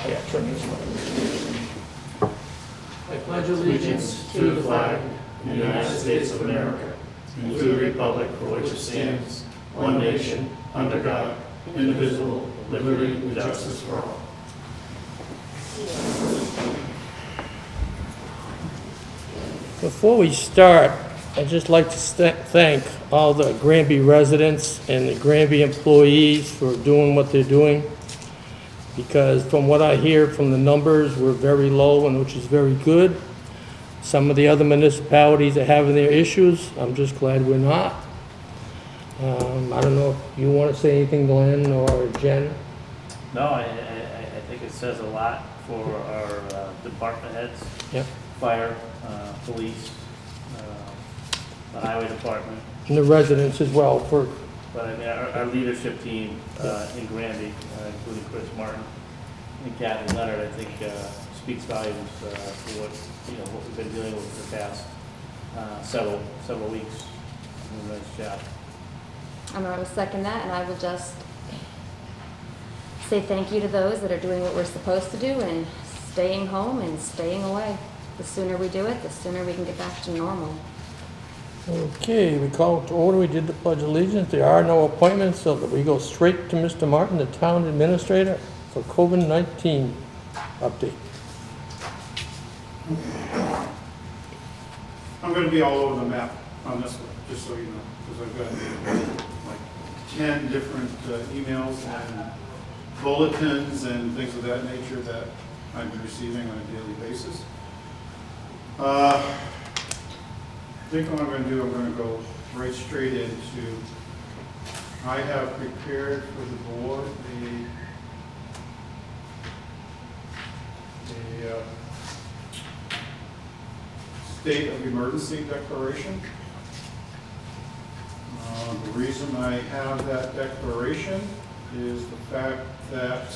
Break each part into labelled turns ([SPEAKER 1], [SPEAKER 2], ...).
[SPEAKER 1] Yeah, turn this one.
[SPEAKER 2] I pledge allegiance to the flag of the United States of America and to the republic for which it stands, one nation, under God, indivisible, with liberty and justice for all.
[SPEAKER 1] Before we start, I'd just like to thank all the Granby residents and the Granby employees for doing what they're doing. Because from what I hear from the numbers, we're very low, and which is very good. Some of the other municipalities are having their issues. I'm just glad we're not. I don't know if you want to say anything, Glenn or Jen?
[SPEAKER 3] No, I think it says a lot for our department heads.
[SPEAKER 1] Yep.
[SPEAKER 3] Fire, police, the highway department.
[SPEAKER 1] And the residents as well for,
[SPEAKER 3] But I mean, our leadership team in Granby, including Chris Martin and Kathy Leonard, I think speaks volumes for what we've been dealing with for the past several weeks. Nice job.
[SPEAKER 4] I'm going to second that, and I will just say thank you to those that are doing what we're supposed to do and staying home and staying away. The sooner we do it, the sooner we can get back to normal.
[SPEAKER 1] okay, we call to order, we did the Pledge of Allegiance. There are no appointments, so that we go straight to Mr. Martin, the town administrator, for COVID-19 update.
[SPEAKER 5] I'm going to be all over the map on this one, just so you know, because I've got like 10 different emails and bulletins and things of that nature that I'm receiving on a daily basis. I think what I'm going to do, I'm going to go right straight into, I have prepared for the board a state of emergency declaration. The reason I have that declaration is the fact that,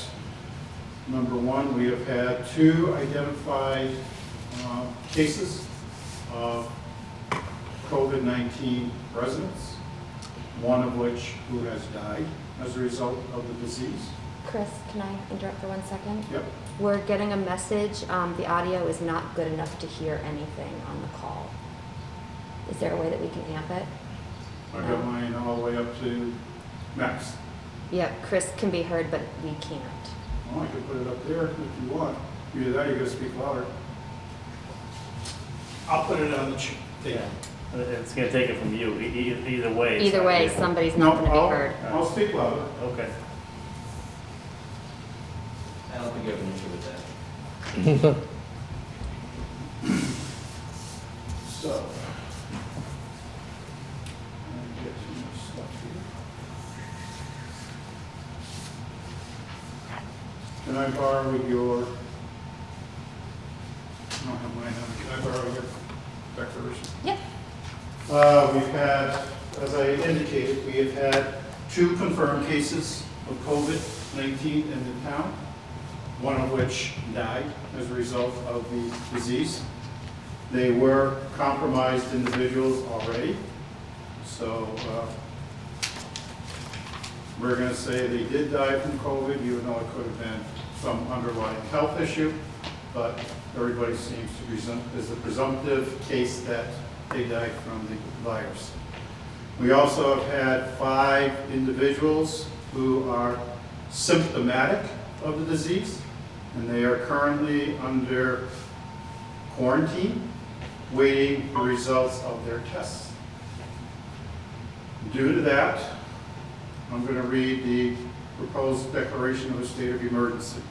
[SPEAKER 5] number one, we have had 2 identified cases of COVID-19 residents, one of which who has died as a result of the disease.
[SPEAKER 4] Chris, can I interrupt for 1 second?
[SPEAKER 5] Yep.
[SPEAKER 4] We're getting a message. The audio is not good enough to hear anything on the call. Is there a way that we can amp it?
[SPEAKER 5] I got mine all the way up to max.
[SPEAKER 4] Yeah, Chris can be heard, but we can't.
[SPEAKER 5] Well, I can put it up there if you want. Either that or you're going to speak louder. I'll put it on the thing.
[SPEAKER 3] Yeah. It's going to take it from you. Either way. it's
[SPEAKER 4] Either
[SPEAKER 3] not
[SPEAKER 4] way,
[SPEAKER 3] good.
[SPEAKER 4] somebody's not going to be heard.
[SPEAKER 5] I'll speak louder.
[SPEAKER 3] Okay.
[SPEAKER 6] I don't think you have an issue with that.
[SPEAKER 5] So, let me get some more stuff here. Can I borrow your, I don't have mine on, can I borrow your declaration?
[SPEAKER 4] Yep.
[SPEAKER 5] We've had, as I indicated, we have had 2 confirmed cases of COVID-19 in the town, one of which died as a result of the disease. They were compromised individuals already, so we're going to say they did die from COVID, even though it could have been some underlying health issue, but everybody seems to is a presumptive case that they died from the virus. We also have had 5 individuals who are symptomatic of the disease, and they are currently under quarantine, waiting for results of their tests. Due to that, I'm going to read the proposed declaration of a state of emergency.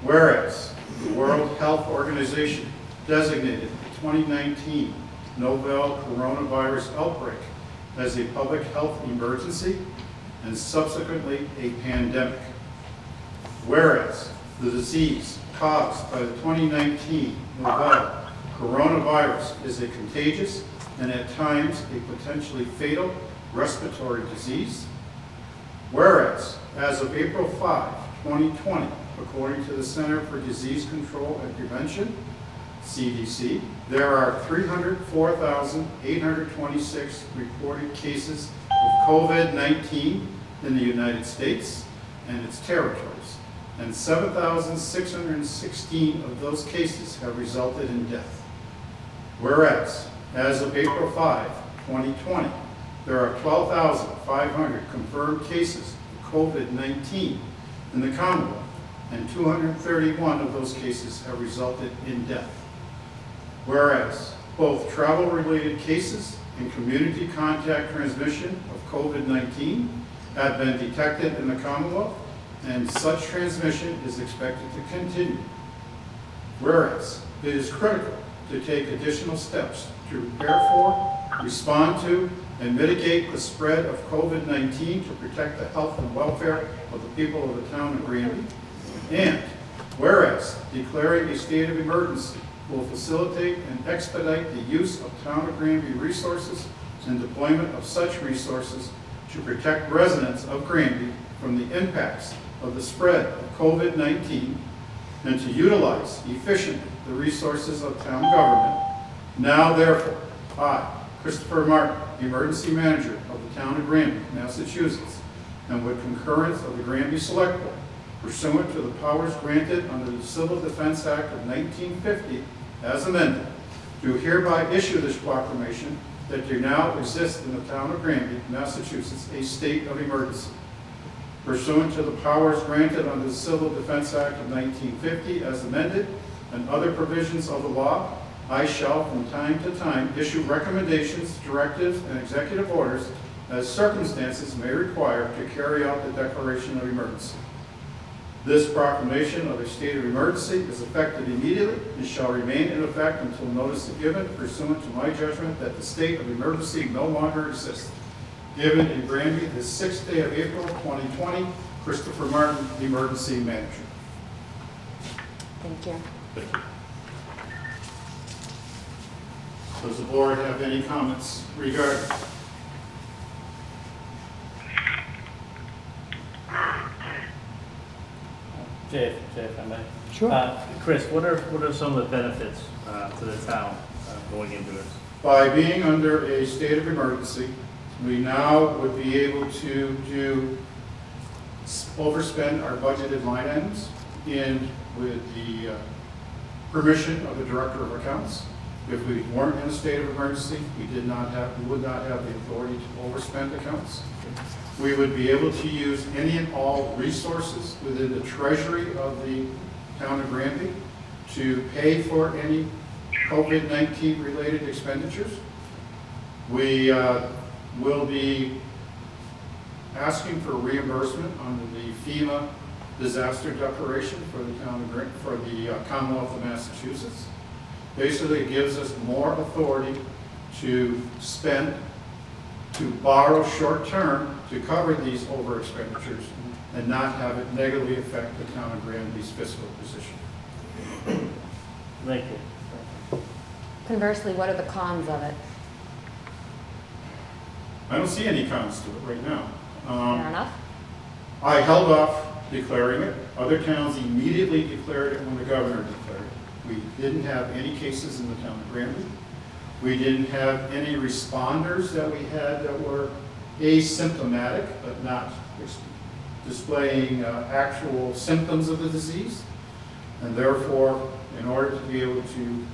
[SPEAKER 5] Whereas the World Health Organization designated the 2019 novel coronavirus outbreak as a public health emergency and subsequently a pandemic. Whereas the disease caused by the 2019 novel coronavirus is a contagious and at times a potentially fatal respiratory disease. Whereas, as of April 5, 2020, according to the Center for Disease Control and Prevention, CDC, there are 304,826 reported cases of COVID-19 in the United States and its territories, and 7,616 of those cases have resulted in death. Whereas, as of April 5, 2020, there are 12,500 confirmed cases of COVID-19 in the Commonwealth, and 231 of those cases have resulted in death. Whereas, both travel-related cases and community contact transmission of COVID-19 have been detected in the Commonwealth, and such transmission is expected to continue. Whereas, it is critical to take additional steps to prepare for, respond to, and mitigate the spread of COVID-19 to protect the health and welfare of the people of the town of Granby. And whereas, declaring a state of emergency will facilitate and expedite the use of town of Granby resources and deployment of such resources to protect residents of Granby from the impacts of the spread of COVID-19 and to utilize efficiently the resources of town government. Now therefore, I, Christopher Martin, Emergency Manager of the town of Granby, Massachusetts, and with concurrence of the GRANBY Selectboard, pursuant to the powers granted under the Civil Defense Act of 1950, as amended, do hereby issue this proclamation that there now exists in the town of Granby, Massachusetts, a state of emergency. Pursuant to the powers granted under the Civil Defense Act of 1950, as amended, and other provisions of the law, I shall from time to time issue recommendations, directives, and executive orders as circumstances may require to carry out the declaration of emergency. This proclamation of a state of emergency is effective immediately and shall remain in effect until notice is given pursuant to my judgment that the state of emergency no longer exists. Given in Granby the 6th day of April 2020, Christopher Martin, Emergency Manager.
[SPEAKER 4] Thank you.
[SPEAKER 5] Does the board have any comments regarding?
[SPEAKER 3] Jay, if I may.
[SPEAKER 1] Sure.
[SPEAKER 3] Chris, what are some of the benefits to the town going into this?
[SPEAKER 5] By being under a state of emergency, we now would be able to overspend our budgeted line items and with the permission of the Director of Accounts. If we weren't in a state of emergency, we would not have the authority to overspend accounts. We would be able to use any and all resources within the treasury of the town of Granby to pay for any COVID-19 related expenditures. We will be asking for reimbursement under the FEMA disaster declaration for the town of Granby, for the Commonwealth of Massachusetts. Basically, it gives us more authority to spend, to borrow short term to cover these over expenditures and not have it negatively affect the town of Granby's fiscal position.
[SPEAKER 3] Thank you.
[SPEAKER 4] Conversely, what are the cons of it?
[SPEAKER 5] I don't see any cons to it right now.
[SPEAKER 4] Fair enough.
[SPEAKER 5] I held off declaring it. Other towns immediately declared it when the governor declared it. We didn't have any cases in the town of Granby. We didn't have any responders that we had that were asymptomatic, but not displaying actual symptoms of the disease. And therefore, in order to be able to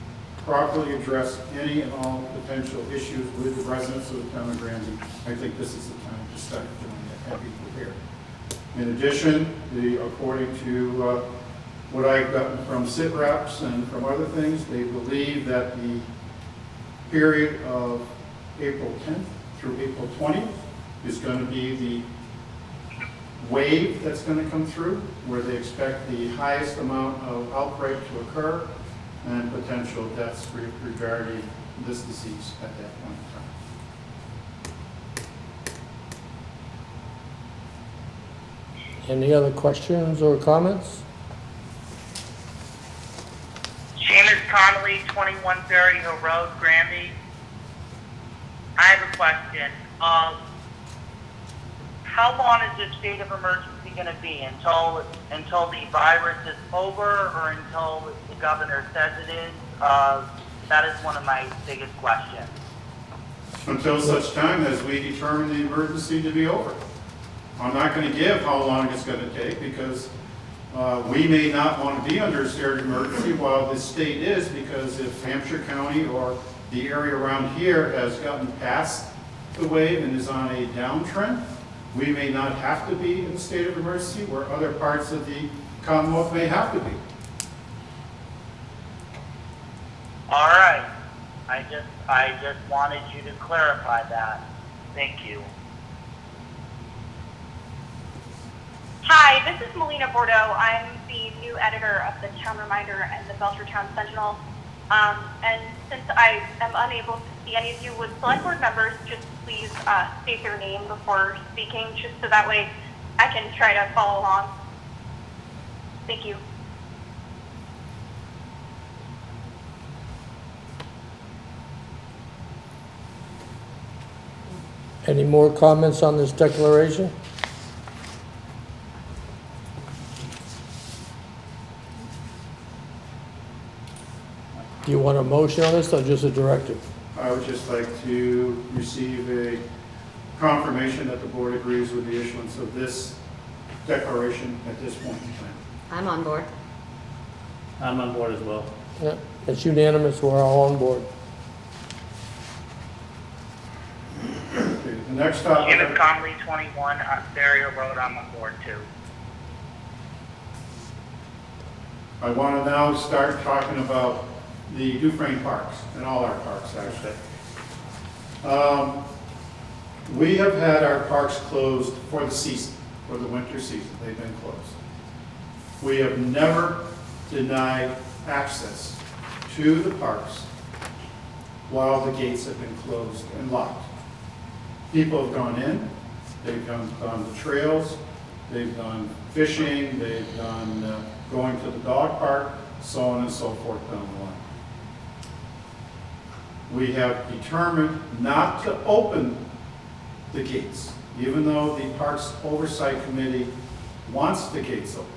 [SPEAKER 5] properly address any and all potential issues with the residents of the town of Granby, I think this is the time to start doing it and be prepared. In addition, according to what I've gotten from sit reps and from other things, they believe that the period of April 10th through April 20th is going to be the wave that's going to come through, where they expect the highest amount of outbreak to occur and potential deaths regarding this disease at that point in time.
[SPEAKER 1] Any other questions or comments?
[SPEAKER 7] Seamus Connolly, 21 Ferry Hill Road, Granby. I have a question. How long is this state of emergency going to be? Until the virus is over or until the governor says it is? That is one of my biggest questions.
[SPEAKER 5] Until such time as we determine the emergency to be over. I'm not going to give how long it's going to take because We may not want to be under a state of emergency while the state is, because if Hampshire County or the area around here has gotten past the wave and is on a downtrend, we may not have to be in a state of emergency where other parts of the Commonwealth may have to be.
[SPEAKER 7] All right. I just wanted you to clarify that. Thank you.
[SPEAKER 8] Hi, this is Melina Bordeaux. I'm the new editor of the Town Reminder and the Belchertown Sentinel. And since I am unable to see any of you with select board members, just please state their name before speaking, just so that way I can try to follow along. Thank you.
[SPEAKER 1] Any more comments on this declaration? Do you want a motion on this or just a directive?
[SPEAKER 5] I would just like to receive a confirmation that the board agrees with the issuance of this declaration at this point in time.
[SPEAKER 4] I'm on board.
[SPEAKER 3] I'm on board as well.
[SPEAKER 1] Yeah, it's unanimous, we're all on board.
[SPEAKER 5] Okay, the next topic.
[SPEAKER 7] Kenneth Conley, 21 Ontario Road, I'm on board too.
[SPEAKER 5] I want to now start talking about the Dufresne parks and all our parks, actually. We have had our parks closed for the season, for the winter season. They've been closed. We have never denied access to the parks while the gates have been closed and locked. People have gone in, they've gone the trails, they've gone fishing, they've gone going to the dog park, so on and so forth down the line. We have determined not to open the gates, even though the Parks Oversight Committee wants the gates open,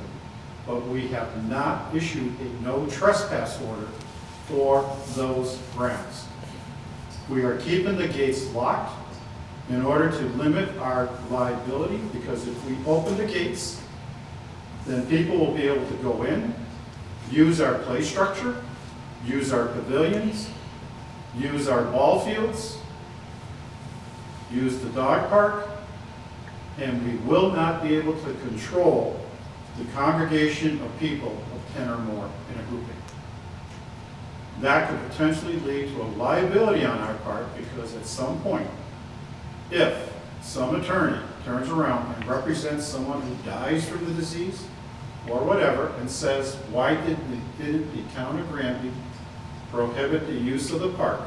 [SPEAKER 5] but we have not issued a no trespass order for those grounds. We are keeping the gates locked in order to limit our liability, because if we open the gates, then people will be able to go in, use our play structure, use our pavilions, use our ball fields, use the dog park, and we will not be able to control the congregation of people of 10 or more in a grouping. That could potentially lead to a liability on our part, because at some point, if some attorney turns around and represents someone who dies from the disease or whatever and says, why didn't the town of Granby prohibit the use of the park,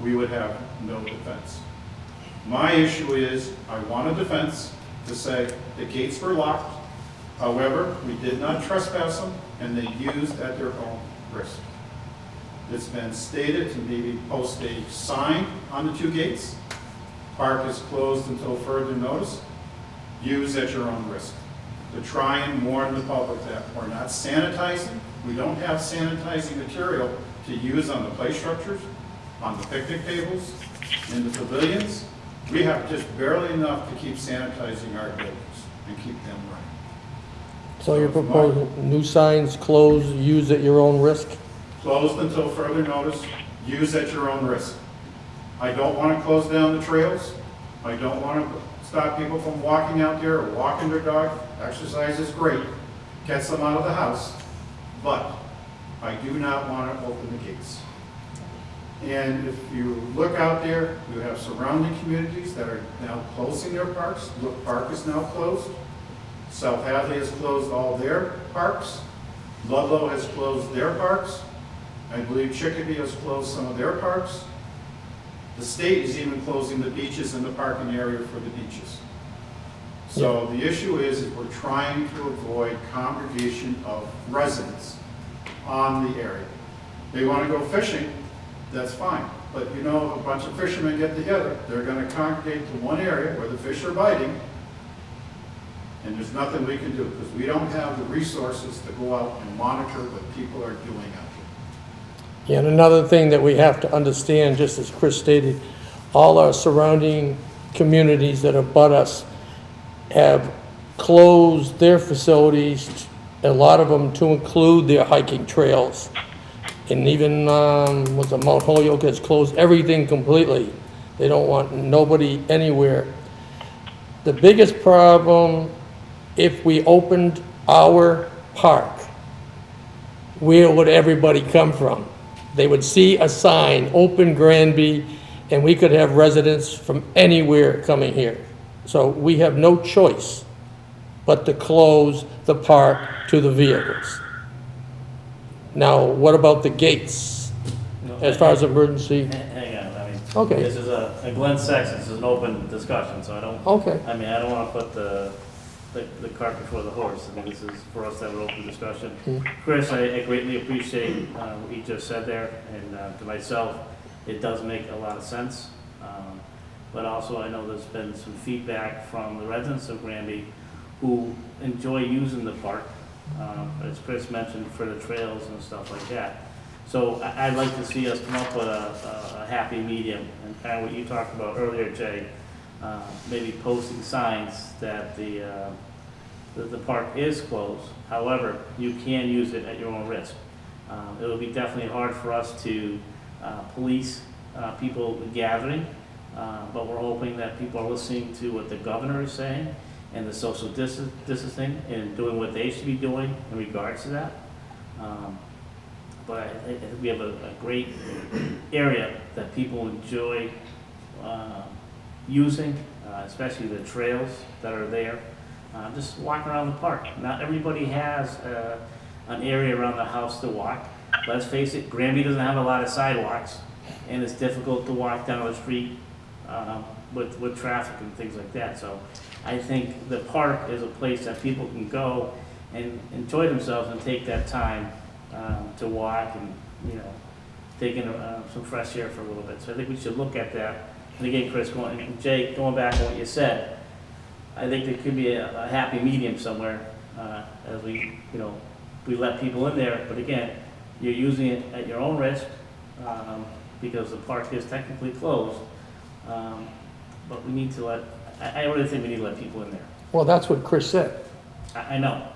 [SPEAKER 5] we would have no defense. My issue is, I want a defense to say the gates were locked, however, we did not trespass them, and they used at their own risk. It's been stated to maybe post a sign on the two gates. Park is closed until further notice. Use at your own risk. To try and warn the public that we're not sanitizing. We don't have sanitizing material to use on the play structures, on the picnic tables, in the pavilions. We have just barely enough to keep sanitizing our buildings and keep them running.
[SPEAKER 1] So you're proposing new signs, closed, use at your own risk?
[SPEAKER 5] Closed until further notice, use at your own risk. I don't want to close down the trails. I don't want to stop people from walking out there or walking their dog. Exercise is great, gets them out of the house, but I do not want to open the gates. And if you look out there, you have surrounding communities that are now closing their parks. Brook Park is now closed. South Hadley has closed all their parks. Ludlow has closed their parks. I believe Chicopee has closed some of their parks. The state is even closing the beaches and the parking area for the beaches. So the issue is we're trying to avoid congregation of residents on the area. They want to go fishing, that's fine. But you know, if a bunch of fishermen get together, they're going to congregate to one area where the fish are biting, and there's nothing we can do, because we don't have the resources to go out and monitor what people are doing out there.
[SPEAKER 1] Yeah, and another thing that we have to understand, just as Chris stated, all our surrounding communities that abut us have closed their facilities a lot of them to include their hiking trails. And even, with the Mount Holyoke has closed everything completely. They don't want nobody anywhere. The biggest problem, if we opened our park, where would everybody come from? They would see a sign, Open Granby, and we could have residents from anywhere coming here. So we have no choice but to close the park to the vehicles. Now, what about the gates, as far as emergency?
[SPEAKER 3] Hang on, I mean,
[SPEAKER 1] Okay.
[SPEAKER 3] this is a Glenn section, this is an open discussion, so I don't,
[SPEAKER 1] Okay,
[SPEAKER 3] I mean, I don't wanna put the cart before the horse. I mean, this is for us to have an open discussion. Chris, I greatly appreciate what you just said there, and to myself, it does make a lot of sense. But also, I know there's been some feedback from the residents of Granby who enjoy using the park, as Chris mentioned, for the trails and stuff like that. So I'd like to see us come up with a happy medium, and kind of what you talked about earlier, Jay, maybe posting signs that the park is closed. However, you can use it at your own risk. It will be definitely hard for us to police people gathering, but we're hoping that people are listening to what the governor is saying and the social distancing and doing what they should be doing in regards to that. But I think we have a great area that people enjoy using, especially the trails that are there. Just walking around the park. Not everybody has an area around the house to walk. Let's face it, Granby doesn't have a lot of sidewalks, and it's difficult to walk down the street with traffic and things like that. So I think the park is a place that people can go and enjoy themselves and take that time to walk and, you know, take in some fresh air for a little bit. So I think we should look at that. And again, Chris, and Jay, going back on what you said, I think there could be a happy medium somewhere as we, you know, we let people in there. But again, you're using it at your own risk because the park is technically closed. But we need to I really think we need to let people in there.
[SPEAKER 1] well, that's what Chris said.
[SPEAKER 3] I know.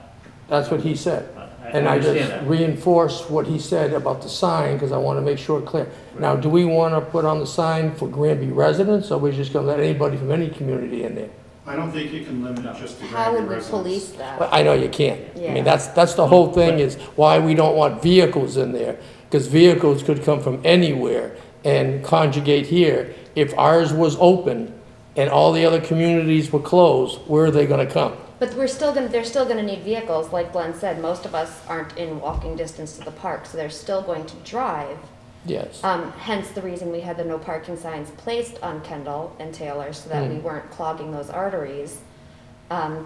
[SPEAKER 1] That's what he said.
[SPEAKER 3] I
[SPEAKER 1] And I
[SPEAKER 3] understand
[SPEAKER 1] just
[SPEAKER 3] that.
[SPEAKER 1] reinforced what he said about the sign, because I want to make sure it's clear. Now, do we want to put on the sign for Granby residents, or are we just going to let anybody from any community in there?
[SPEAKER 5] I don't think you can limit it just to
[SPEAKER 4] How
[SPEAKER 5] Granby
[SPEAKER 4] would we
[SPEAKER 5] residents.
[SPEAKER 4] police that?
[SPEAKER 1] But I know you can't. I
[SPEAKER 4] Yeah.
[SPEAKER 1] mean, that's the whole thing, is why we don't want vehicles in there, because vehicles could come from anywhere and conjugate here. If ours was open and all the other communities were closed, where are they going to come?
[SPEAKER 4] But they're still gonna need vehicles, like Glenn said, most of us aren't in walking distance to the park, so they're still going to drive.
[SPEAKER 1] Yes.
[SPEAKER 4] Hence the reason we had the no parking signs placed on Kendall and Taylor, so that we weren't clogging those arteries.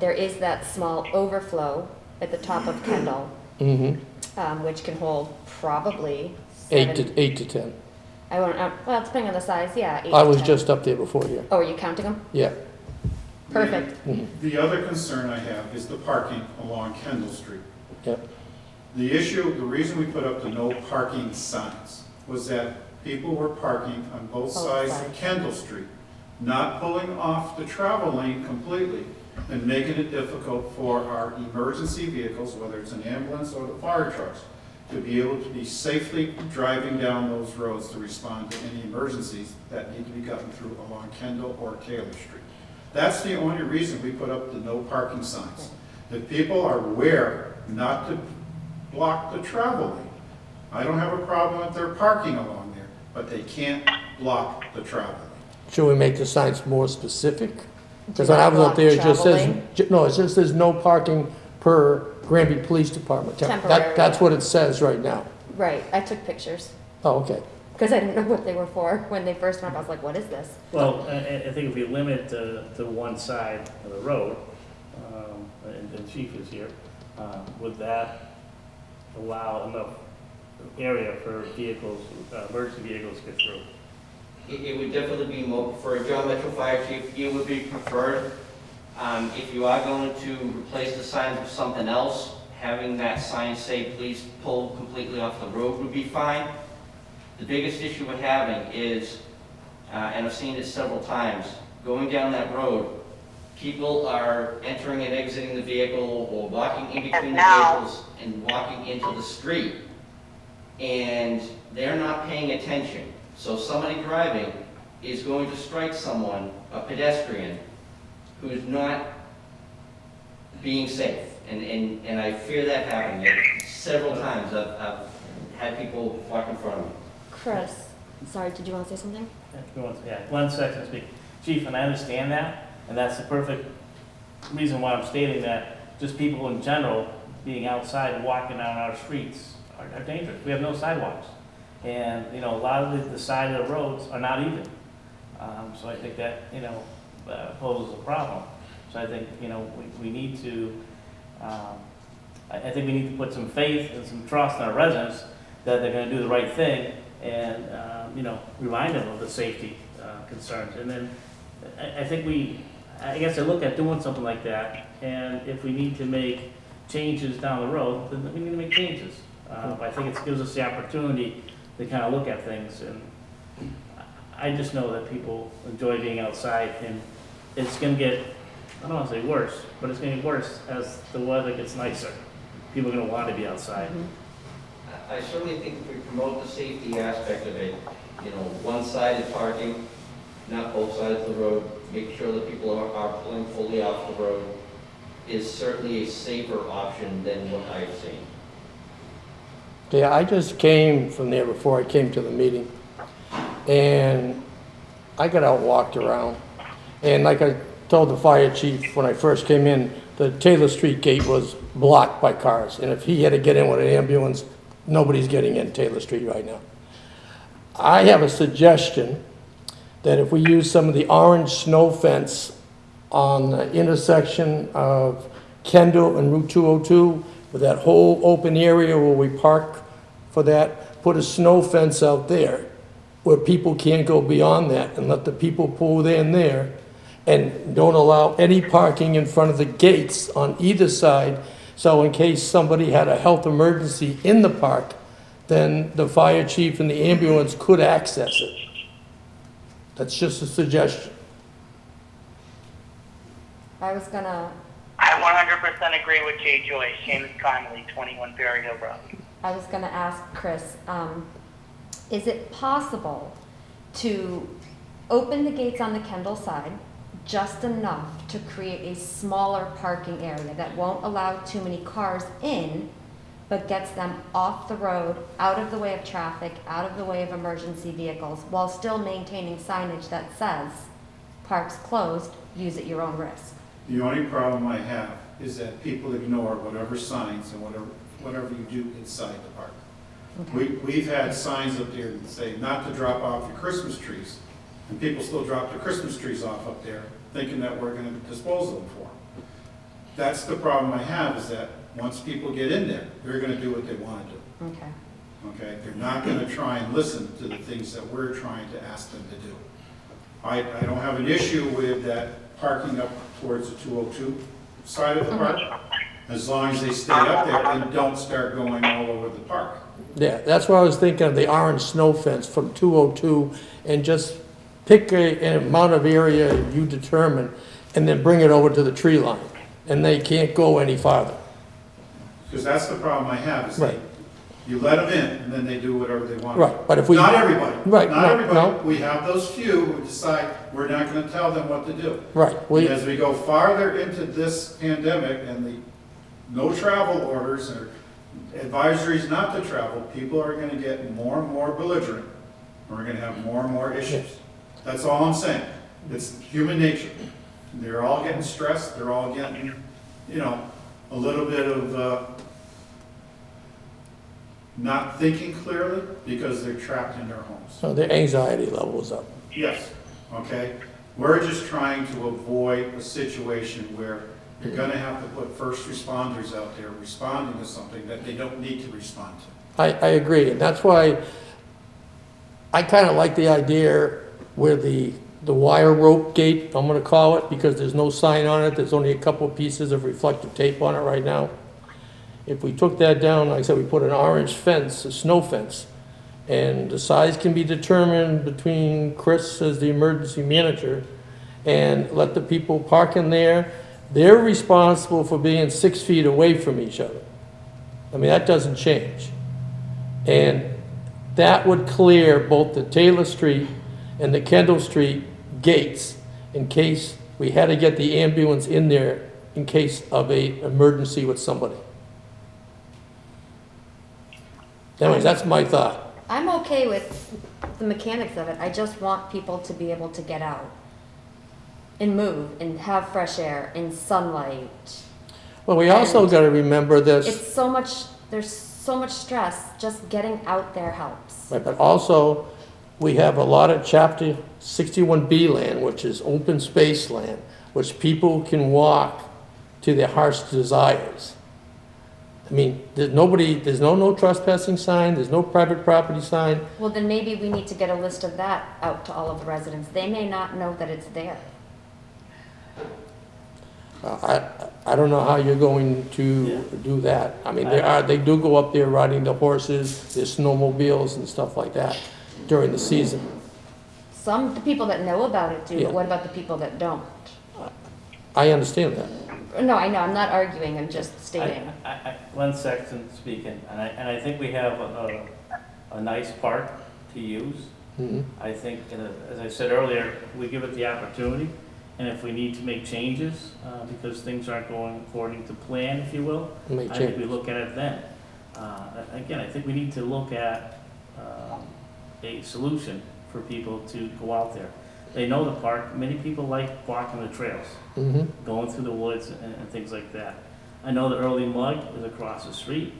[SPEAKER 4] There is that small overflow at the top of Kendall, which can hold probably
[SPEAKER 1] 8 to 10.
[SPEAKER 4] I won't, well, depending on the size, yeah, 8
[SPEAKER 1] I
[SPEAKER 4] to
[SPEAKER 1] was
[SPEAKER 4] 10.
[SPEAKER 1] just up there before you.
[SPEAKER 4] Oh, are you counting them?
[SPEAKER 1] Yeah.
[SPEAKER 4] Perfect.
[SPEAKER 5] The other concern I have is the parking along Kendall Street.
[SPEAKER 1] Yep.
[SPEAKER 5] The issue, the reason we put up the no parking signs was that people were parking on both sides of Kendall Street, not pulling off the travel lane completely and making it difficult for our emergency vehicles, whether it's an ambulance or the fire trucks, to be able to be safely driving down those roads to respond to any emergencies that need to be gotten through along Kendall or Taylor Street. That's the only reason we put up the no parking signs. That people are aware not to block the travel lane. I don't have a problem with their parking along there, but they can't block the travel lane.
[SPEAKER 1] Should we make the signs more specific? Because
[SPEAKER 4] Do
[SPEAKER 1] when I
[SPEAKER 4] not
[SPEAKER 1] was up
[SPEAKER 4] block
[SPEAKER 1] there,
[SPEAKER 4] the
[SPEAKER 1] it just
[SPEAKER 4] travel
[SPEAKER 1] says,
[SPEAKER 4] lane?
[SPEAKER 1] no, it just says no parking per Granby Police Department.
[SPEAKER 4] Temporary.
[SPEAKER 1] That's what it says right now.
[SPEAKER 4] Right, I took pictures,
[SPEAKER 1] Oh, okay.
[SPEAKER 4] because I didn't know what they were for. When they first went up, I was like, what is this?
[SPEAKER 3] Well, I think if we limit to one side of the road, and Chief is here, would that allow enough area for vehicles, emergency vehicles to get through?
[SPEAKER 6] It would definitely be more, for a John Metro Fire Chief, it would be preferred. If you are going to replace the signs with something else, having that sign say, please pull completely off the road would be fine. The biggest issue we're having is, and I've seen it several times, going down that road, people are entering and exiting the vehicle or walking in between the
[SPEAKER 7] Now.
[SPEAKER 6] vehicles and walking into the street, and they're not paying attention. So somebody driving is going to strike someone, a pedestrian, who's not being safe. And I fear that happening. Several times I've had people walk in front of me.
[SPEAKER 4] Chris, sorry, did you want to say something?
[SPEAKER 3] Yeah, Glenn Sexton speaking. Chief, and I understand that, and that's the perfect reason why I'm stating that just people in general being outside and walking down our streets are dangerous. We have no sidewalks. And, you know, a lot of the side of the roads are not even. So I think that, you know, poses a problem. So I think, you know, we need to, I think we need to put some faith and some trust in our residents that they're gonna do the right thing and, you know, remind them of the safety concerns. And then I think I guess I look at doing something like that, and if we need to make changes down the road, then we need to make changes. But I think it gives us the opportunity to kind of look at things, and I just know that people enjoy being outside, and it's gonna get, I don't wanna say worse, but it's gonna get worse as the weather gets nicer. People are gonna want to be outside.
[SPEAKER 6] I certainly think if we promote the safety aspect of it, you know, one-sided parking, not both sides of the road, make sure that people are pulling fully off the road, is certainly a safer option than what I've seen.
[SPEAKER 1] Yeah, I just came from there before I came to the meeting, and I got out and walked around. And like I told the fire chief when I first came in, the Taylor Street gate was blocked by cars, and if he had to get in with an ambulance, nobody's getting in Taylor Street right now. I have a suggestion that if we use some of the orange snow fence on the intersection of Kendall and Route 202, with that whole open area where we park for that, put a snow fence out there where people can't go beyond that, and let the people pull in there, and don't allow any parking in front of the gates on either side. So in case somebody had a health emergency in the park, then the fire chief and the ambulance could access it. That's just a suggestion.
[SPEAKER 4] I was gonna,
[SPEAKER 7] I 100% agree with Jay Joyce, Seamus Connolly, 21 Berry Hill Road.
[SPEAKER 4] I was gonna ask Chris, is it possible to open the gates on the Kendall side just enough to create a smaller parking area that won't allow too many cars in, but gets them off the road, out of the way of traffic, out of the way of emergency vehicles, while still maintaining signage that says, parks closed, use at your own risk?
[SPEAKER 5] The only problem I have is that people ignore whatever signs and whatever you do inside the park.
[SPEAKER 4] Okay.
[SPEAKER 5] We've had signs up there that say not to drop off your Christmas trees, and people still drop their Christmas trees off up there, thinking that we're gonna dispose of them for them. That's the problem I have, is that once people get in there, they're gonna do what they wanna do.
[SPEAKER 4] Okay.
[SPEAKER 5] Okay, they're not gonna try and listen to the things that we're trying to ask them to do. I don't have an issue with that parking up towards the 202 side of the park, as long as they stay up there and don't start going all over the park.
[SPEAKER 1] Yeah, that's why I was thinking of the orange snow fence from 202, and just pick an amount of area you determine, and then bring it over to the tree line, and they can't go any farther.
[SPEAKER 5] Because that's the problem I have, is
[SPEAKER 1] Right.
[SPEAKER 5] you let them in, and then they do whatever they want.
[SPEAKER 1] Right, but if we...
[SPEAKER 5] Not everybody.
[SPEAKER 1] Right,
[SPEAKER 5] Not
[SPEAKER 1] no,
[SPEAKER 5] everybody.
[SPEAKER 1] no.
[SPEAKER 5] We have those few who decide we're not gonna tell them what to do.
[SPEAKER 1] Right,
[SPEAKER 5] And as we go farther into this pandemic and the no travel orders or advisories not to travel, people are gonna get more and more belligerent, and we're gonna have more and more issues. That's all I'm saying. It's human nature. They're all getting stressed, they're all getting, you know, a little bit of not thinking clearly because they're trapped in their homes.
[SPEAKER 1] So their anxiety level is up.
[SPEAKER 5] Yes, okay? We're just trying to avoid a situation where you're gonna have to put first responders out there responding to something that they don't need to respond to.
[SPEAKER 1] I agree, and that's why I kind of like the idea where the wire rope gate, I'm gonna call it, because there's no sign on it, there's only a couple of pieces of reflective tape on it right now. If we took that down, like I said, we put an orange fence, a snow fence, and the size can be determined between Chris as the emergency manager and let the people park in there. They're responsible for being 6 feet away from each other. I mean, that doesn't change. And that would clear both the Taylor Street and the Kendall Street gates in case we had to get the ambulance in there in case of a emergency with somebody. Anyways, that's my thought.
[SPEAKER 4] I'm okay with the mechanics of it. I just want people to be able to get out and move and have fresh air and sunlight.
[SPEAKER 1] Well, we also got to remember this,
[SPEAKER 4] It's so much, there's so much stress, just getting out there helps.
[SPEAKER 1] right, but also we have a lot of Chapter 61B land, which is open space land, which people can walk to their heart's desires. I mean, there's no trespassing sign, there's no private property sign.
[SPEAKER 4] Well, then maybe we need to get a list of that out to all of the residents. They may not know that it's there.
[SPEAKER 1] I don't know how you're going to do that. I mean, they do go up there riding the horses, there's snowmobiles and stuff like that during the season.
[SPEAKER 4] Some, the people that know about it do,
[SPEAKER 1] Yeah.
[SPEAKER 4] but what about the people that don't?
[SPEAKER 1] I understand that.
[SPEAKER 4] No, I know, I'm not arguing, I'm just stating.
[SPEAKER 3] Glenn Sexton speaking, and I think we have a nice park to use.
[SPEAKER 1] Mhm.
[SPEAKER 3] I think, as I said earlier, we give it the opportunity, and if we need to make changes, because things aren't going according to plan, if you will,
[SPEAKER 1] Make
[SPEAKER 3] I think we
[SPEAKER 1] changes.
[SPEAKER 3] look at it then. Again, I think we need to look at a solution for people to go out there. They know the park, many people like walking the trails,
[SPEAKER 1] Mhm.
[SPEAKER 3] going through the woods and things like that. I know the Early Mug is across the street,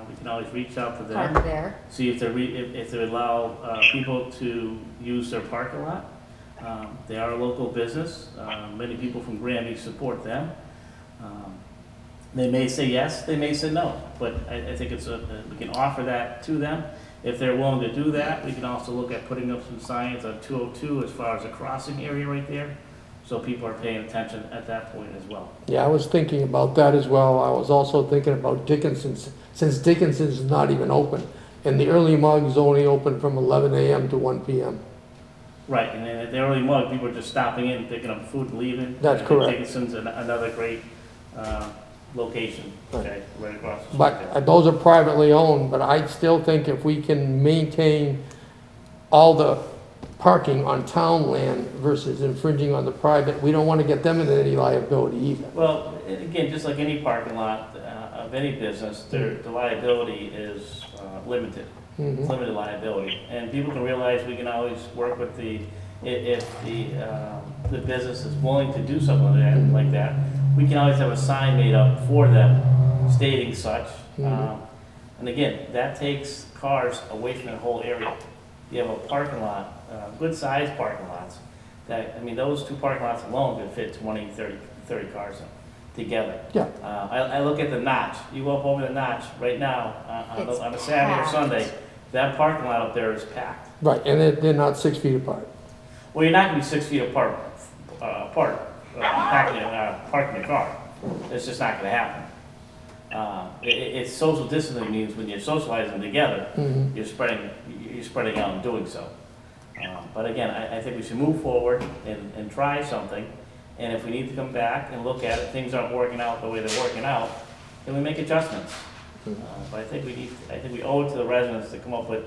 [SPEAKER 3] we can always reach out to them.
[SPEAKER 4] Park there.
[SPEAKER 3] See if if they allow people to use their parking lot. They are a local business. Many people from Granby support them. They may say yes, they may say no, but I think we can offer that to them. If they're willing to do that, we can also look at putting up some signs on 202 as far as a crossing area right there, so people are paying attention at that point as well.
[SPEAKER 1] Yeah, I was thinking about that as well. I was also thinking about Dickinson's, since Dickinson's is not even open. And the Early Mug is only open from 11 a.m. to 1 p.m.
[SPEAKER 3] Right, and then at the Early Mug, people are just stopping in, picking up food and leaving.
[SPEAKER 1] That's
[SPEAKER 3] And
[SPEAKER 1] correct.
[SPEAKER 3] Dickinson's another great location, okay, right across the street there.
[SPEAKER 1] But those are privately owned, but I still think if we can maintain all the parking on town land versus infringing on the private, we don't want to get them into any liability either.
[SPEAKER 3] Well, again, just like any parking lot of any business, the liability is limited. It's
[SPEAKER 1] Mhm.
[SPEAKER 3] limited liability. And people can realize we can always work with if the business is willing to do something like that, we can always have a sign made up for them stating such.
[SPEAKER 1] Mhm.
[SPEAKER 3] And again, that takes cars away from the whole area. You have a parking lot, good-sized parking lots, that, I mean, those two parking lots alone could fit 20, 30 cars in together.
[SPEAKER 1] Yeah.
[SPEAKER 3] I look at the notch, you go up over the notch right now,
[SPEAKER 4] It's
[SPEAKER 3] on a Saturday or
[SPEAKER 4] packed.
[SPEAKER 3] Sunday, that parking lot up there is packed.
[SPEAKER 1] Right, and they're not 6 feet apart.
[SPEAKER 3] Well, you're not gonna be 6 feet apart, parking your car. It's just not gonna happen. It's social distancing means when you're socializing together,
[SPEAKER 1] Mhm.
[SPEAKER 3] you're spreading out and doing so. But again, I think we should move forward and try something, and if we need to come back and look at it, things aren't working out the way they're working out, then we make adjustments. But I think we owe it to the residents to come up with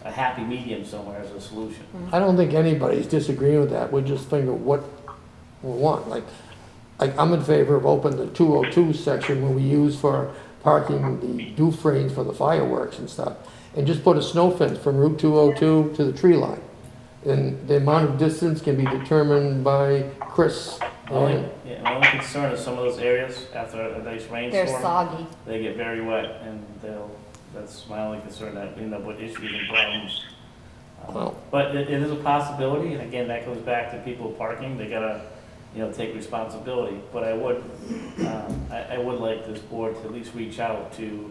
[SPEAKER 3] a happy medium somewhere as a solution.
[SPEAKER 1] I don't think anybody's disagreeing with that. We're just thinking what we want. Like I'm in favor of opening the 202 section when we use for parking the Dufresnes for the fireworks and stuff. And just put a snow fence from Route 202 to the tree line. And the amount of distance can be determined by Chris.
[SPEAKER 3] My only concern is some of those areas after a nice
[SPEAKER 4] They're
[SPEAKER 3] rainstorm,
[SPEAKER 4] soggy.
[SPEAKER 3] they get very wet, and that's my only concern, that we end up with issues and problems.
[SPEAKER 1] Well-
[SPEAKER 3] But it is a possibility, and again, that goes back to people parking, they gotta, take responsibility. But I would like this board to at least reach out to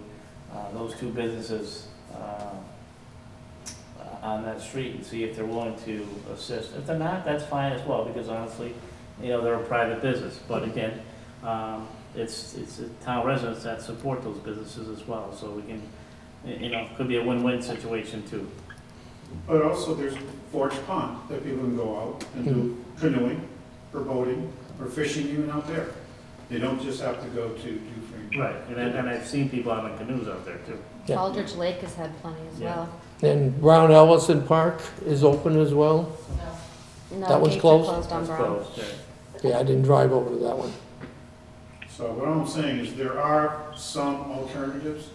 [SPEAKER 3] those two businesses on that street and see if they're willing to assist. If they're not, that's fine as well, because honestly, they're a private business. But again, it's the town residents that support those businesses as well, so we can, it could be a win-win situation too.
[SPEAKER 5] But also there's Forge Pond that people can go out and do canoeing or boating or fishing even out there. They don't just have to go to Dufresne.
[SPEAKER 3] Right, and I've seen people having canoes out there too.
[SPEAKER 1] Yeah.
[SPEAKER 4] Aldrich Lake has had plenty as
[SPEAKER 3] Yeah.
[SPEAKER 4] well.
[SPEAKER 1] And Brown Ellison Park is open as well.
[SPEAKER 4] No,
[SPEAKER 1] That one's
[SPEAKER 4] gates are
[SPEAKER 1] closed?
[SPEAKER 4] closed on
[SPEAKER 3] That's
[SPEAKER 4] Brown.
[SPEAKER 3] closed, yeah.
[SPEAKER 1] Yeah, I didn't drive over to that one.
[SPEAKER 5] So what I'm saying is there are some alternatives,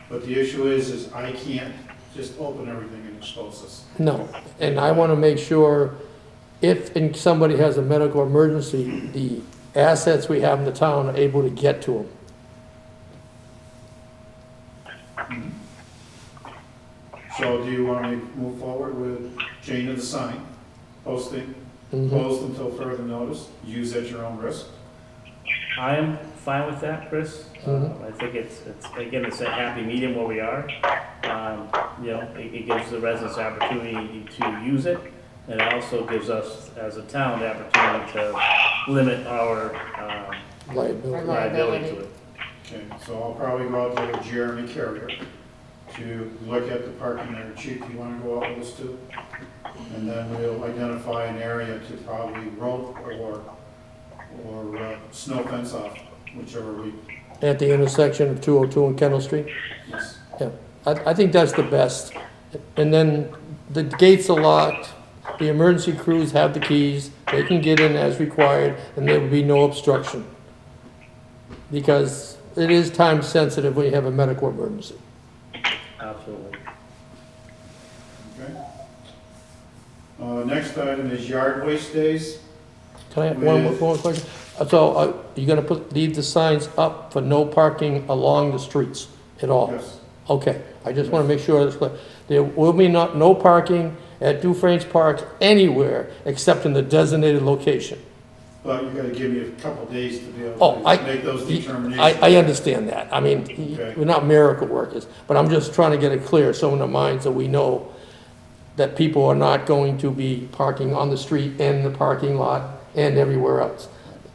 [SPEAKER 5] but the issue is I can't just open everything and expose us.
[SPEAKER 1] No, and I want to make sure if somebody has a medical emergency, the assets we have in the town are able to get to them.
[SPEAKER 5] So do you want me to move forward with chain of the sign, posting,
[SPEAKER 1] Mhm.
[SPEAKER 5] closed until further notice, use at your own risk?
[SPEAKER 3] I am fine with that, Chris.
[SPEAKER 1] Mhm.
[SPEAKER 3] I think it's, again, it's a happy medium where we are. You know, it gives the residents the opportunity to use it, and it also gives us, as a town, the opportunity to limit our
[SPEAKER 1] Liability.
[SPEAKER 3] liability to it.
[SPEAKER 5] Okay, so I'll probably go out there with Jeremy Carrier to look at the parking there. Chief, you want to go out with us too? And then we'll identify an area to probably rope or snow fence off, whichever we,
[SPEAKER 1] At the intersection of 202 and Kendall Street.
[SPEAKER 5] yes.
[SPEAKER 1] Yeah, I think that's the best. And then the gates are locked, the emergency crews have the keys, they can get in as required, and there will be no obstruction. Because it is time sensitive when you have a medical emergency.
[SPEAKER 3] Absolutely.
[SPEAKER 5] Okay. Next item is yard waste days.
[SPEAKER 1] Can I have one more question? So, you're gonna leave the signs up for no parking along the streets at all?
[SPEAKER 5] Yes.
[SPEAKER 1] Okay, I just wanna make sure that's clear. There will be no parking at Dufresne's Park anywhere except in the designated location.
[SPEAKER 5] But you gotta give me a couple days to be
[SPEAKER 1] Oh,
[SPEAKER 5] able to make those determinations.
[SPEAKER 1] I understand that. I mean,
[SPEAKER 5] Okay.
[SPEAKER 1] we're not miracle workers, but I'm just trying to get it clear, so in the minds that we know that people are not going to be parking on the street and the parking lot and everywhere else.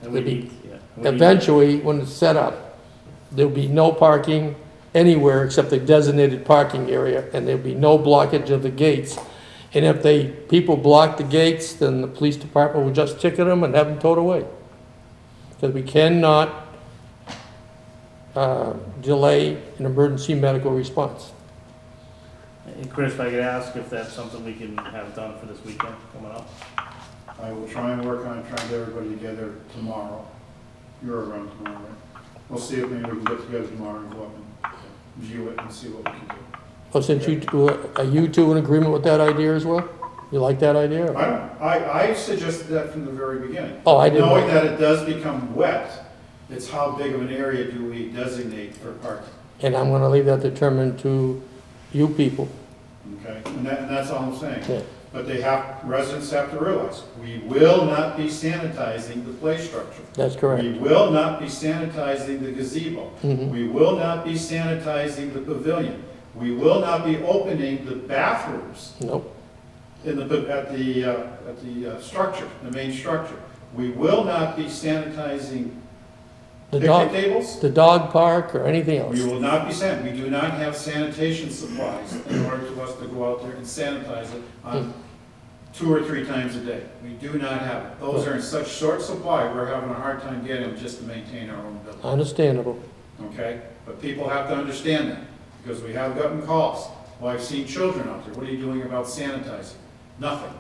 [SPEAKER 3] And we
[SPEAKER 1] There'll be-
[SPEAKER 3] need, yeah. we need-
[SPEAKER 1] Eventually, when it's set up, there'll be no parking anywhere except the designated parking area, and there'll be no blockage of the gates. And if people block the gates, then the police department will just ticket them and have them towed away. Because we cannot delay an emergency medical response.
[SPEAKER 3] And Chris, if I could ask if that's something we can have done for this weekend coming up?
[SPEAKER 5] I will try and work on trying to get everybody together tomorrow. You're around tomorrow, right? We'll see if maybe we can get together tomorrow and go up and view it and see what we can do.
[SPEAKER 1] Oh, since are you two in agreement with that idea as well? You like that idea? or-
[SPEAKER 5] I suggested that from the very beginning.
[SPEAKER 1] Oh, I didn't.
[SPEAKER 5] Knowing that it does become wet, it's how big of an area do we designate for parking?
[SPEAKER 1] And I'm gonna leave that determined to you people.
[SPEAKER 5] Okay, and that's all I'm saying.
[SPEAKER 1] Yeah.
[SPEAKER 5] But residents have to realize, we will not be sanitizing the play structure.
[SPEAKER 1] That's correct.
[SPEAKER 5] We will not be sanitizing the gazebo.
[SPEAKER 1] Mhm.
[SPEAKER 5] We will not be sanitizing the pavilion. We will not be opening the bathrooms
[SPEAKER 1] Nope.
[SPEAKER 5] at the structure, the main structure. We will not be sanitizing
[SPEAKER 1] The
[SPEAKER 5] picnic
[SPEAKER 1] dog,
[SPEAKER 5] tables.
[SPEAKER 1] the dog park or anything else.
[SPEAKER 5] We will not be we do not have sanitation supplies in order for us to go out there and sanitize it on 2 or 3 times a day. We do not have it. Those are in such short supply, we're having a hard time getting them just to maintain our own building.
[SPEAKER 1] Understandable.
[SPEAKER 5] Okay? But people have to understand that, because we have gotten calls. Well, I've seen children out there. What are you doing about sanitizing? Nothing.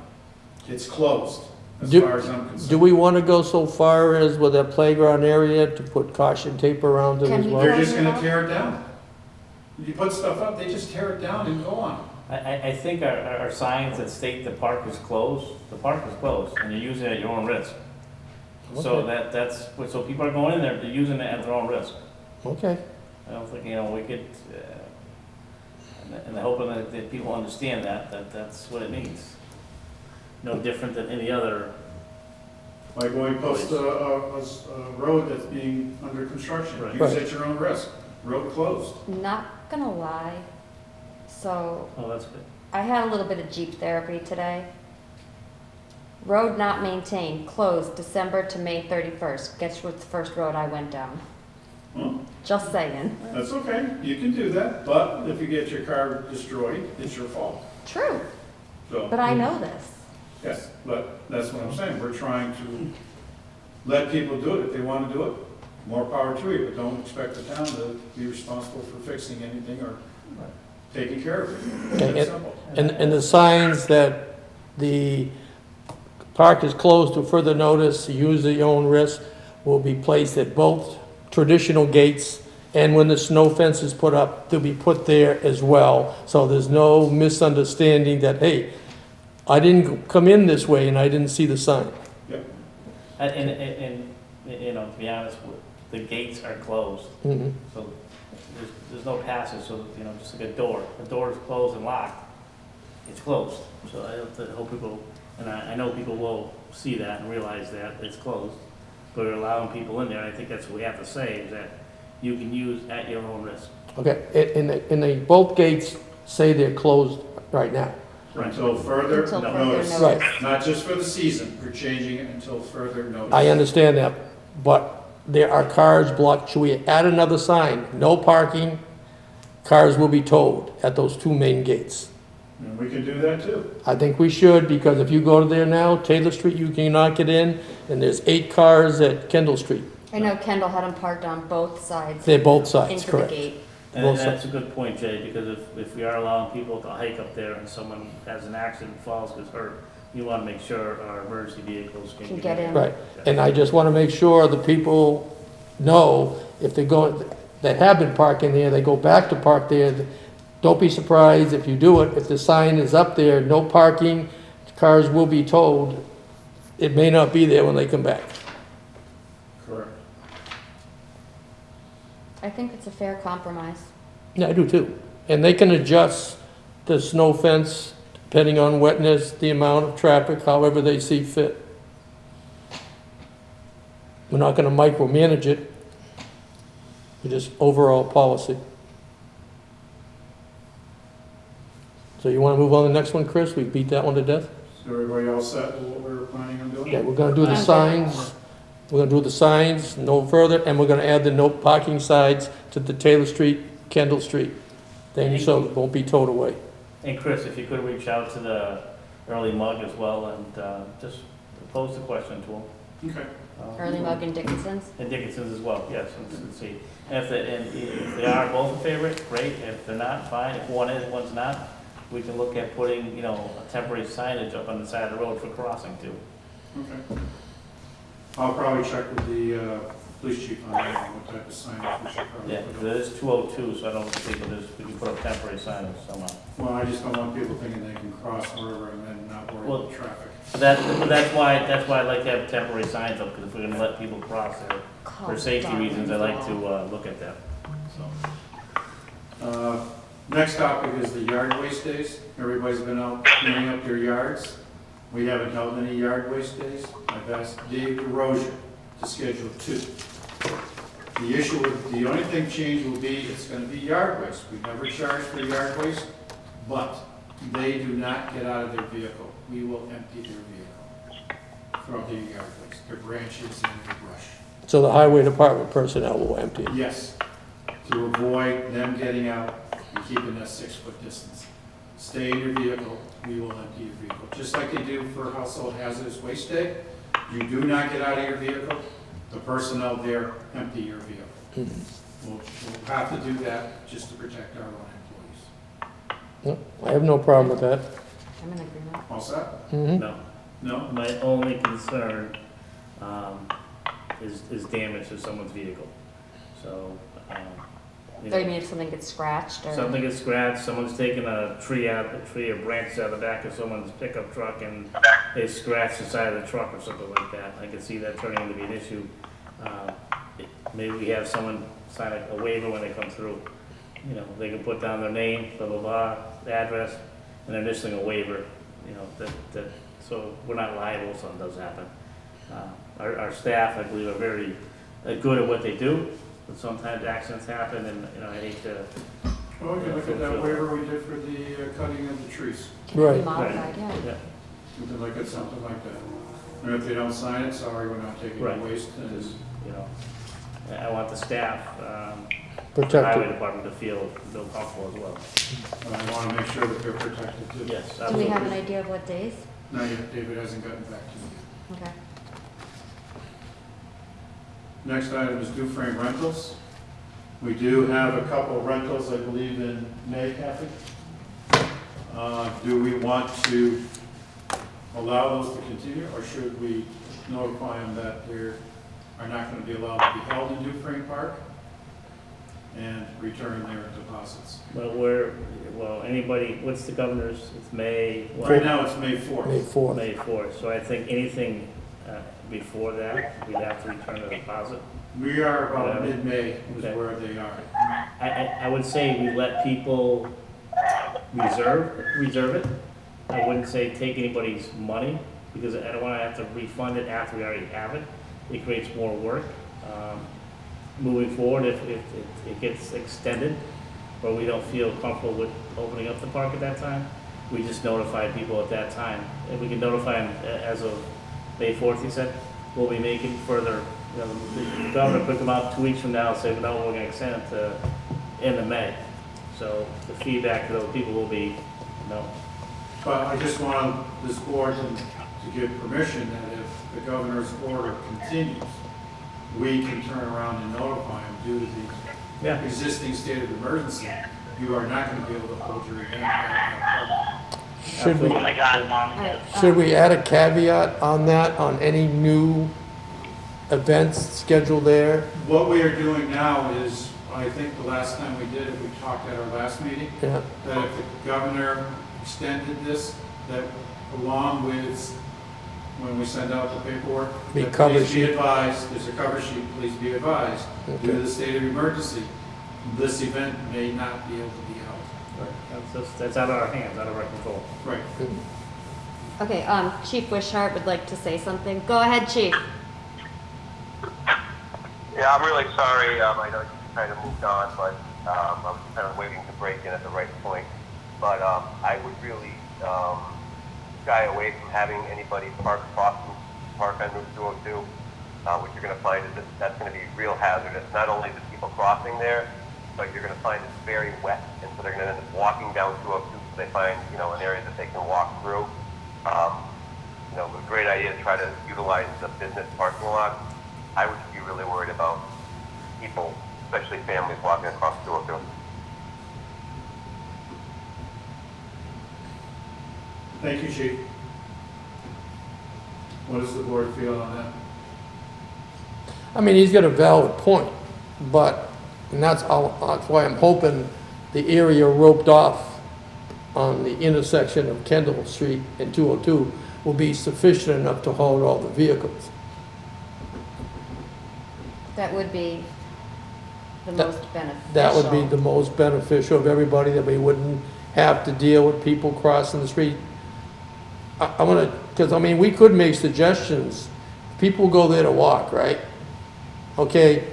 [SPEAKER 5] It's closed, as
[SPEAKER 1] Do-
[SPEAKER 5] far as I'm concerned.
[SPEAKER 1] Do we want to go so far as with that playground area to put caution tape around it
[SPEAKER 4] Can
[SPEAKER 1] as
[SPEAKER 4] we
[SPEAKER 1] well?
[SPEAKER 5] They're just gonna tear it down. You put stuff up, they just tear it down and go on.
[SPEAKER 3] I think our signs that state the park is closed, and you're using it at your own risk. So
[SPEAKER 1] Okay.
[SPEAKER 3] so people are going in there, they're using it at their own risk.
[SPEAKER 1] Okay,
[SPEAKER 3] I don't think, we could, and I hope that people understand that's what it means. No different than any other.
[SPEAKER 5] Like going post a road that's being under construction.
[SPEAKER 3] Right.
[SPEAKER 5] Use at your own risk. Road closed.
[SPEAKER 4] Not gonna lie, so
[SPEAKER 3] Oh, that's good.
[SPEAKER 4] I had a little bit of Jeep therapy today. Road not maintained, closed December to May 31st. Guess what's the first road I went down?
[SPEAKER 5] Well,
[SPEAKER 4] Just saying.
[SPEAKER 5] that's okay. You can do that. But if you get your car destroyed, it's your fault.
[SPEAKER 4] True.
[SPEAKER 5] So,
[SPEAKER 4] But I know this.
[SPEAKER 5] yes, but that's what I'm saying, we're trying to let people do it if they want to do it. More power to you, but don't expect the town to be responsible for fixing anything or taking care of it.
[SPEAKER 1] And-
[SPEAKER 5] It's simple.
[SPEAKER 1] And the signs that the park is closed to further notice, use at your own risk, will be placed at both traditional gates, and when the snow fence is put up, they'll be put there as well. So there's no misunderstanding that, hey, I didn't come in this way and I didn't see the sign.
[SPEAKER 5] Yep.
[SPEAKER 3] And, you know, to be honest, the gates are closed,
[SPEAKER 1] Mhm.
[SPEAKER 3] so there's no passage, so, you know, just like a door is closed and locked, it's closed. So I hope people, and I know people will see that and realize that it's closed, but we're allowing people in there, and I think that's what we have to say, is that you can use at your own risk.
[SPEAKER 1] Okay, and they, both gates say they're closed right now.
[SPEAKER 5] Until further
[SPEAKER 4] Until further
[SPEAKER 5] notice.
[SPEAKER 4] notice.
[SPEAKER 1] Right.
[SPEAKER 5] Not just for the season, we're changing it until further notice.
[SPEAKER 1] I understand that, but there are cars blocked. Should we add another sign? No parking, cars will be towed at those two main gates.
[SPEAKER 5] And we can do that too.
[SPEAKER 1] I think we should, because if you go to there now, Taylor Street, you cannot get in, and there's 8 cars at Kendall Street.
[SPEAKER 4] I know Kendall had them parked on both sides
[SPEAKER 1] They're both sides,
[SPEAKER 4] into the
[SPEAKER 1] correct.
[SPEAKER 4] gate.
[SPEAKER 3] And
[SPEAKER 1] Both
[SPEAKER 3] that's a good point, Jay, because if we are allowing people to hike up there and someone has an accident, falls, gets hurt, you want to make sure our emergency vehicles
[SPEAKER 4] Can get in.
[SPEAKER 1] Right, and I just want to make sure the people know, if they're going, that have been parking there, they go back to park there, don't be surprised if you do it, if the sign is up there, no parking, cars will be towed, it may not be there when they come back.
[SPEAKER 5] Correct.
[SPEAKER 4] I think it's a fair compromise.
[SPEAKER 1] Yeah, I do too. And they can adjust the snow fence depending on wetness, the amount of traffic, however they see fit. We're not gonna micromanage it. We're just overall policy. So you wanna move on to the next one, Chris? We beat that one to death?
[SPEAKER 5] So everybody all set with what we were planning on doing?
[SPEAKER 1] Yeah, we're gonna do the signs. We're gonna do the signs, no further, and we're gonna add the no parking signs to the Taylor Street, Kendall Street thing, so it won't be towed away.
[SPEAKER 3] And Chris, if you could reach out to the early mug as well and just pose the question to them.
[SPEAKER 5] Okay.
[SPEAKER 4] Early Mug and Dickinson's.
[SPEAKER 3] And Dickinson's as well, yes, and see. And if they are both a favorite, great. If they're not, fine. If one is, one's not, we can look at putting, you know, a temporary signage up on the side of the road for crossing too.
[SPEAKER 5] Okay. I'll probably check with the police chief on that, what type of signage we should probably
[SPEAKER 3] Yeah,
[SPEAKER 5] put up.
[SPEAKER 3] because it is 202, so I don't think we can put up temporary signage somehow.
[SPEAKER 5] Well, I just don't want people thinking they can cross the river and then not worry
[SPEAKER 3] Well,
[SPEAKER 5] about traffic.
[SPEAKER 3] That's why I like to have temporary signs up, because if we're gonna let people cross there, for safety reasons, I like to look at that, so.
[SPEAKER 5] Next topic is the yard waste days. Everybody's been out cleaning up their yards. We haven't held any yard waste days. I've asked Dave DeRozier to schedule 2. The only thing changed will be, it's gonna be yard waste. We never charge for yard waste, but they do not get out of their vehicle. We will empty their vehicle from the yard waste, their branches and their brush.
[SPEAKER 1] So the highway department personnel will empty it.
[SPEAKER 5] Yes, to avoid them getting out and keeping that 6-foot distance. Stay in your vehicle, we will empty your vehicle. Just like they do for Household Hazardous Waste Day, you do not get out of your vehicle, the personnel there empty your vehicle. We'll have to do that just to protect our own employees.
[SPEAKER 1] No, I have no problem with that.
[SPEAKER 4] I'm in agreement.
[SPEAKER 5] All set?
[SPEAKER 1] Mhm.
[SPEAKER 3] No,
[SPEAKER 5] No?
[SPEAKER 3] my only concern is damage to someone's vehicle. So, you
[SPEAKER 4] So you
[SPEAKER 3] know,
[SPEAKER 4] mean if something gets scratched or?
[SPEAKER 3] something gets scratched, someone's taken a tree or branches out of the back of someone's pickup truck and they scratch the side of the truck or something like that. I can see that turning into be an issue. Maybe we have someone sign a waiver when they come through. You know, they can put down their name, blah, blah, blah, the address, and they're initialing a waiver, you know, so we're not liable if something does happen. Our staff, I believe, are very good at what they do, but sometimes accidents happen, and, you know, I hate to,
[SPEAKER 5] Well, you look at that waiver we did for the cutting of the trees.
[SPEAKER 4] Can it
[SPEAKER 1] Right.
[SPEAKER 4] be modified, yeah.
[SPEAKER 3] yeah,
[SPEAKER 5] We could look at something like that. And if they don't sign it, sorry, we're not taking
[SPEAKER 3] Right.
[SPEAKER 5] the waste. And
[SPEAKER 3] just, you know, I want the staff, the highway
[SPEAKER 1] Protected.
[SPEAKER 3] department to feel comfortable as well.
[SPEAKER 5] But I want to make sure that they're protected too.
[SPEAKER 3] Yes,
[SPEAKER 4] Do we
[SPEAKER 3] absolutely.
[SPEAKER 4] have an idea of what days?
[SPEAKER 5] Not yet, David hasn't gotten back to me.
[SPEAKER 4] Okay.
[SPEAKER 5] Next item is Dufresne Rentals. We do have a couple rentals, I believe, in May, Kathy. Do we want to allow those to continue, or should we notify them that they are not going to be allowed to be held in Dufresne Park and return their deposits?
[SPEAKER 3] Well, anybody, what's the governor's, it's May, what?
[SPEAKER 5] Right now, it's May 4th.
[SPEAKER 1] May 4th.
[SPEAKER 3] May 4th, so I think anything before that, we'd have to return the deposit.
[SPEAKER 5] We are about
[SPEAKER 3] Yeah.
[SPEAKER 5] mid-May is
[SPEAKER 3] Okay.
[SPEAKER 5] where they are.
[SPEAKER 3] I would say we let people reserve it. I wouldn't say take anybody's money, because I don't wanna have to refund it after we already have it. It creates more work. Moving forward, if it gets extended, or we don't feel comfortable with opening up the park at that time, we just notify people at that time. If we can notify them as of May 4th, he said, we'll be making further, the governor could come out 2 weeks from now and say, no, we're gonna extend it to end of May. So the feedback to those people will be, no.
[SPEAKER 5] But I just want this board to give permission that if the governor's order continues, we can turn around and notify them due to
[SPEAKER 3] Yeah.
[SPEAKER 5] the existing state of emergency. You are not going to be able to hold your event at
[SPEAKER 1] Should we,
[SPEAKER 7] Oh my God, Mom.
[SPEAKER 4] All right.
[SPEAKER 1] should we add a caveat on that, on any new events scheduled there?
[SPEAKER 5] What we are doing now is, I think the last time we did it, we talked at our last meeting,
[SPEAKER 1] Yeah,
[SPEAKER 5] that if the governor extended this, that along with, when we send out the paperwork,
[SPEAKER 1] Be
[SPEAKER 5] that
[SPEAKER 1] cover
[SPEAKER 5] please be
[SPEAKER 1] sheet.
[SPEAKER 5] advised, there's a cover sheet, please be advised, due to
[SPEAKER 1] Okay.
[SPEAKER 5] the state of emergency, this event may not be able to be held.
[SPEAKER 3] That's out of our hands, out of our control.
[SPEAKER 5] Right.
[SPEAKER 4] Okay, Chief Wishart would like to say something. Go ahead, Chief.
[SPEAKER 9] Yeah, I'm really sorry. I know you kind of moved on, but I was kind of waiting to break in at the right point. But I would really shy away from having anybody park on Route 202. What you're going to find is that that's going to be real hazardous. Not only the people crossing there, but you're going to find it's very wet, and so they're going to end up walking down 202 so they find, an area that they can walk through. A great idea to try to utilize the business parking lot. I would be really worried about people, especially families, walking across 202.
[SPEAKER 5] Thank you, Chief. What does the board feel on that?
[SPEAKER 1] I mean, he's got a valid point, but, and that's why I'm hoping the area roped off on the intersection of Kendall Street and 202 will be sufficient enough to hold all the vehicles.
[SPEAKER 4] That would be the
[SPEAKER 1] That-
[SPEAKER 4] most beneficial.
[SPEAKER 1] That would be the most beneficial of everybody, that we wouldn't have to deal with people crossing the street. I want to, because, I mean, we could make suggestions. People go there to walk, right? Okay,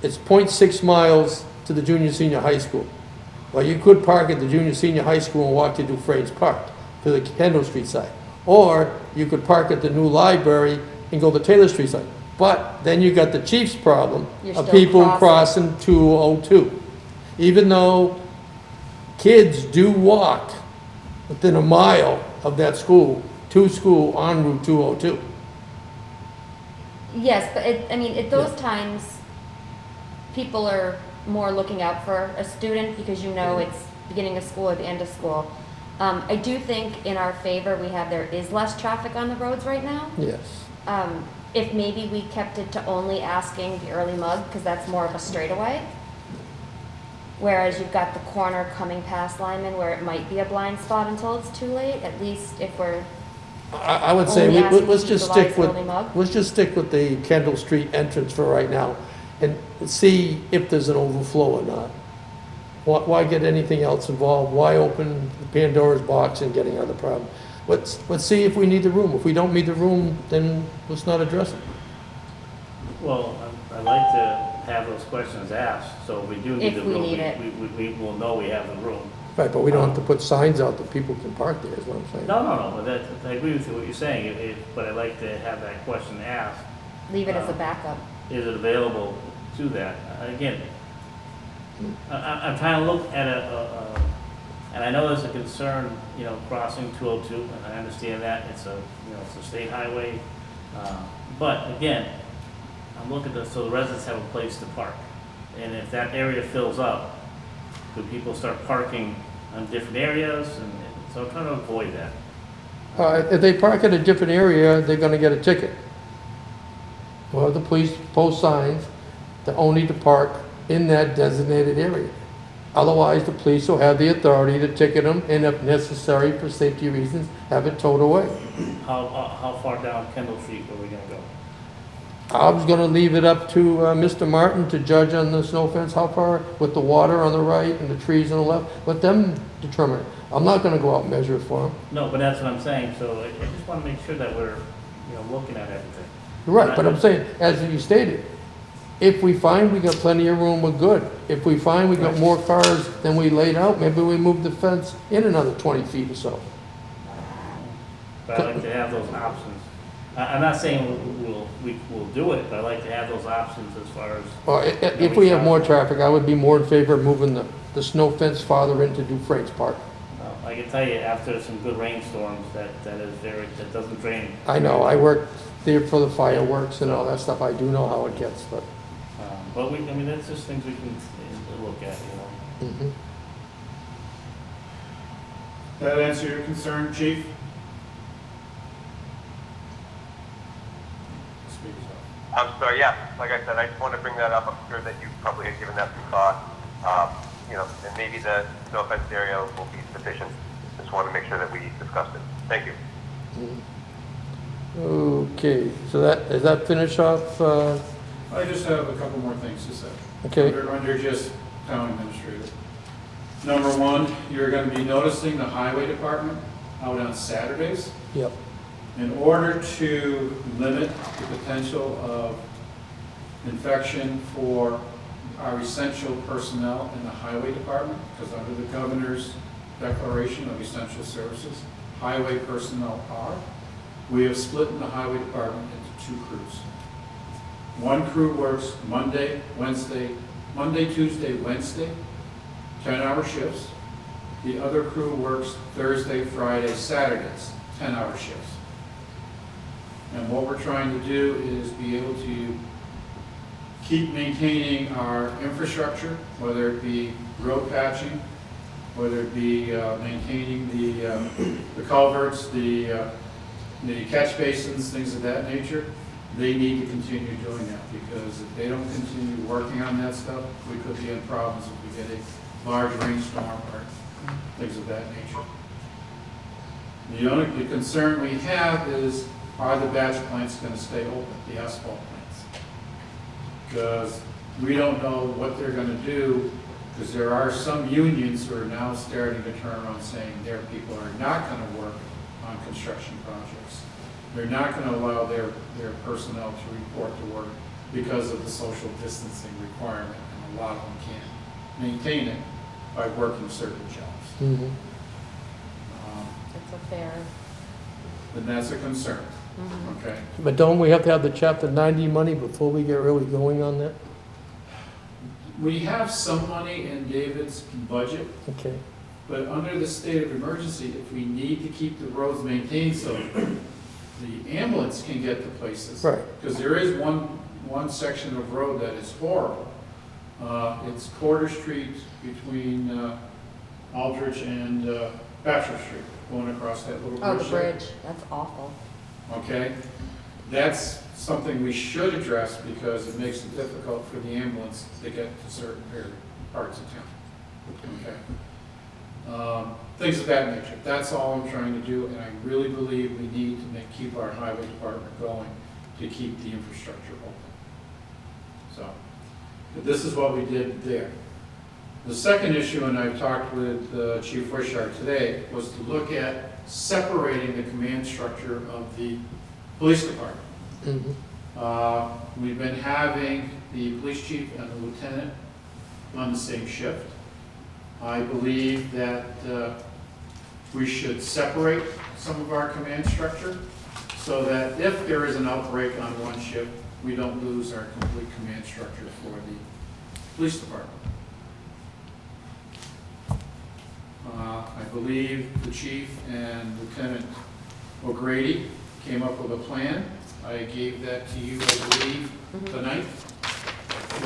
[SPEAKER 1] it's 0.6 miles to the junior senior high school. Well, you could park at the junior senior high school and walk to Dufresne's Park, to the Kendall Street side. Or you could park at the new library and go to Taylor Street side. But then you got the chief's problem
[SPEAKER 4] You're
[SPEAKER 1] of
[SPEAKER 4] still
[SPEAKER 1] people
[SPEAKER 4] crossing.
[SPEAKER 1] crossing 202. Even though kids do walk within a mile of that school, to school on Route 202.
[SPEAKER 4] Yes, but at those times, people are more looking out for a student because it's beginning of school or the end of school. I do think in our favor, there is less traffic on the roads right now.
[SPEAKER 1] Yes.
[SPEAKER 4] If maybe we kept it to only asking the early mug, because that's more of a straightaway. Whereas you've got the corner coming past Lyman where it might be a blind spot until it's too late, at least if we're,
[SPEAKER 1] I would say,
[SPEAKER 4] Only asking
[SPEAKER 1] let's
[SPEAKER 4] to
[SPEAKER 1] just
[SPEAKER 4] utilize
[SPEAKER 1] stick with,
[SPEAKER 4] early mug?
[SPEAKER 1] let's just stick with the Kendall Street entrance for right now and see if there's an overflow or not. Why get anything else involved? Why open the Pandora's box and getting other problem? Let's see if we need the room. If we don't need the room, then let's not address it.
[SPEAKER 3] Well, I'd like to have those questions asked, so if we do need
[SPEAKER 4] If
[SPEAKER 3] the
[SPEAKER 4] we
[SPEAKER 3] room,
[SPEAKER 4] need it.
[SPEAKER 3] we will know we have the room.
[SPEAKER 1] Right, but we don't have to put signs out that people can park there, is what I'm saying.
[SPEAKER 3] No, but I agree with what you're saying, but I'd like to have that question asked.
[SPEAKER 4] leave it as a backup.
[SPEAKER 3] Is it available to that? Again, I'm trying to look at and I know there's a concern, crossing 202, and I understand that, it's a state highway. But again, I'm looking so the residents have a place to park. And if that area fills up, do people start parking on different areas? And so I'm trying to avoid that.
[SPEAKER 1] If they park in a different area, they're gonna get a ticket. Well, the police post signs that only to park in that designated area. Otherwise, the police will have the authority to ticket them, and if necessary for safety reasons, have it towed away.
[SPEAKER 3] How far down Kendall Street are we gonna go?
[SPEAKER 1] I was gonna leave it up to Mr. Martin to judge on the snow fence, how far, with the water on the right and the trees on the left, let them determine it. I'm not gonna go out and measure it for them.
[SPEAKER 3] No, but that's what I'm saying, so I just wanna make sure that we're, looking at everything.
[SPEAKER 1] You're right, but I'm saying, as you stated, if we find we got plenty of room, we're good. If we find we got more cars than we laid out, maybe we move the fence in another 20 feet or so.
[SPEAKER 3] But I like to have those options. I'm not saying we'll do it, but I like to have those options as far as.
[SPEAKER 1] Or if we have more traffic, I would be more in favor of moving the snow fence farther into Dufresne's Park.
[SPEAKER 3] I can tell you, after some good rainstorms, that doesn't drain.
[SPEAKER 1] I know, I work there for the fireworks and all that stuff, I do know how it gets, but.
[SPEAKER 3] But that's just things we can look at,
[SPEAKER 1] Mhm.
[SPEAKER 5] That answer your concern, Chief?
[SPEAKER 9] I'm sorry, yeah, like I said, I just want to bring that up. I'm sure that you probably had given that some thought. And maybe the snow fence area will be sufficient. Just want to make sure that we discussed it. Thank you.
[SPEAKER 1] Okay, so does that finish off,
[SPEAKER 5] I just have a couple more things to say.
[SPEAKER 1] okay,
[SPEAKER 5] Under just town administrator. Number one, you're going to be noticing the highway department out on Saturdays.
[SPEAKER 1] yep,
[SPEAKER 5] In order to limit the potential of infection for our essential personnel in the highway department, because under the governor's declaration of essential services, highway personnel are, we have split the highway department into two crews. One crew works Monday, Tuesday, Wednesday, 10-hour shifts. The other crew works Thursday, Friday, Saturdays, 10-hour shifts. And what we're trying to do is be able to keep maintaining our infrastructure, whether it be road patching, whether it be maintaining the culverts, the catch basins, things of that nature. They need to continue doing that, because if they don't continue working on that stuff, we could be in problems if we get a large rainstorm or things of that nature. The concern we have is, are the batch plants going to stay open, the asphalt plants? Because we don't know what they're going to do, because there are some unions who are now starting to turn around saying their people are not going to work on construction projects. They're not going to allow their personnel to report to work because of the social distancing requirement, and a lot of them can't maintain it by working certain jobs.
[SPEAKER 1] mhm.
[SPEAKER 4] It's a fair.
[SPEAKER 5] And that's a concern, okay?
[SPEAKER 1] But don't we have to have the Chapter 90 money before we get really going on that?
[SPEAKER 5] We have some money in David's budget,
[SPEAKER 1] Okay,
[SPEAKER 5] but under the state of emergency, if we need to keep the roads maintained so the ambulance can get to places.
[SPEAKER 1] right,
[SPEAKER 5] Because there is one section of road that is horrible. It's Quarter Street between Aldrich and Bachelor Street, going across that little bridge.
[SPEAKER 4] Oh, the
[SPEAKER 5] there.
[SPEAKER 4] bridge, that's awful.
[SPEAKER 5] Okay? That's something we should address, because it makes it difficult for the ambulance to get to certain parts of town. Okay? Things of that nature. That's all I'm trying to do, and I really believe we need to keep our highway department going to keep the infrastructure open. So, this is what we did there. The second issue, and I talked with Chief Wishart today, was to look at separating the command structure of the police department.
[SPEAKER 1] mhm,
[SPEAKER 5] We've been having the police chief and the lieutenant on the same shift. I believe that we should separate some of our command structure, so that if there is an outbreak on one shift, we don't lose our complete command structure for the police department. believe the chief and Lieutenant O'Grady came up with a plan. I gave that to you, I believe, tonight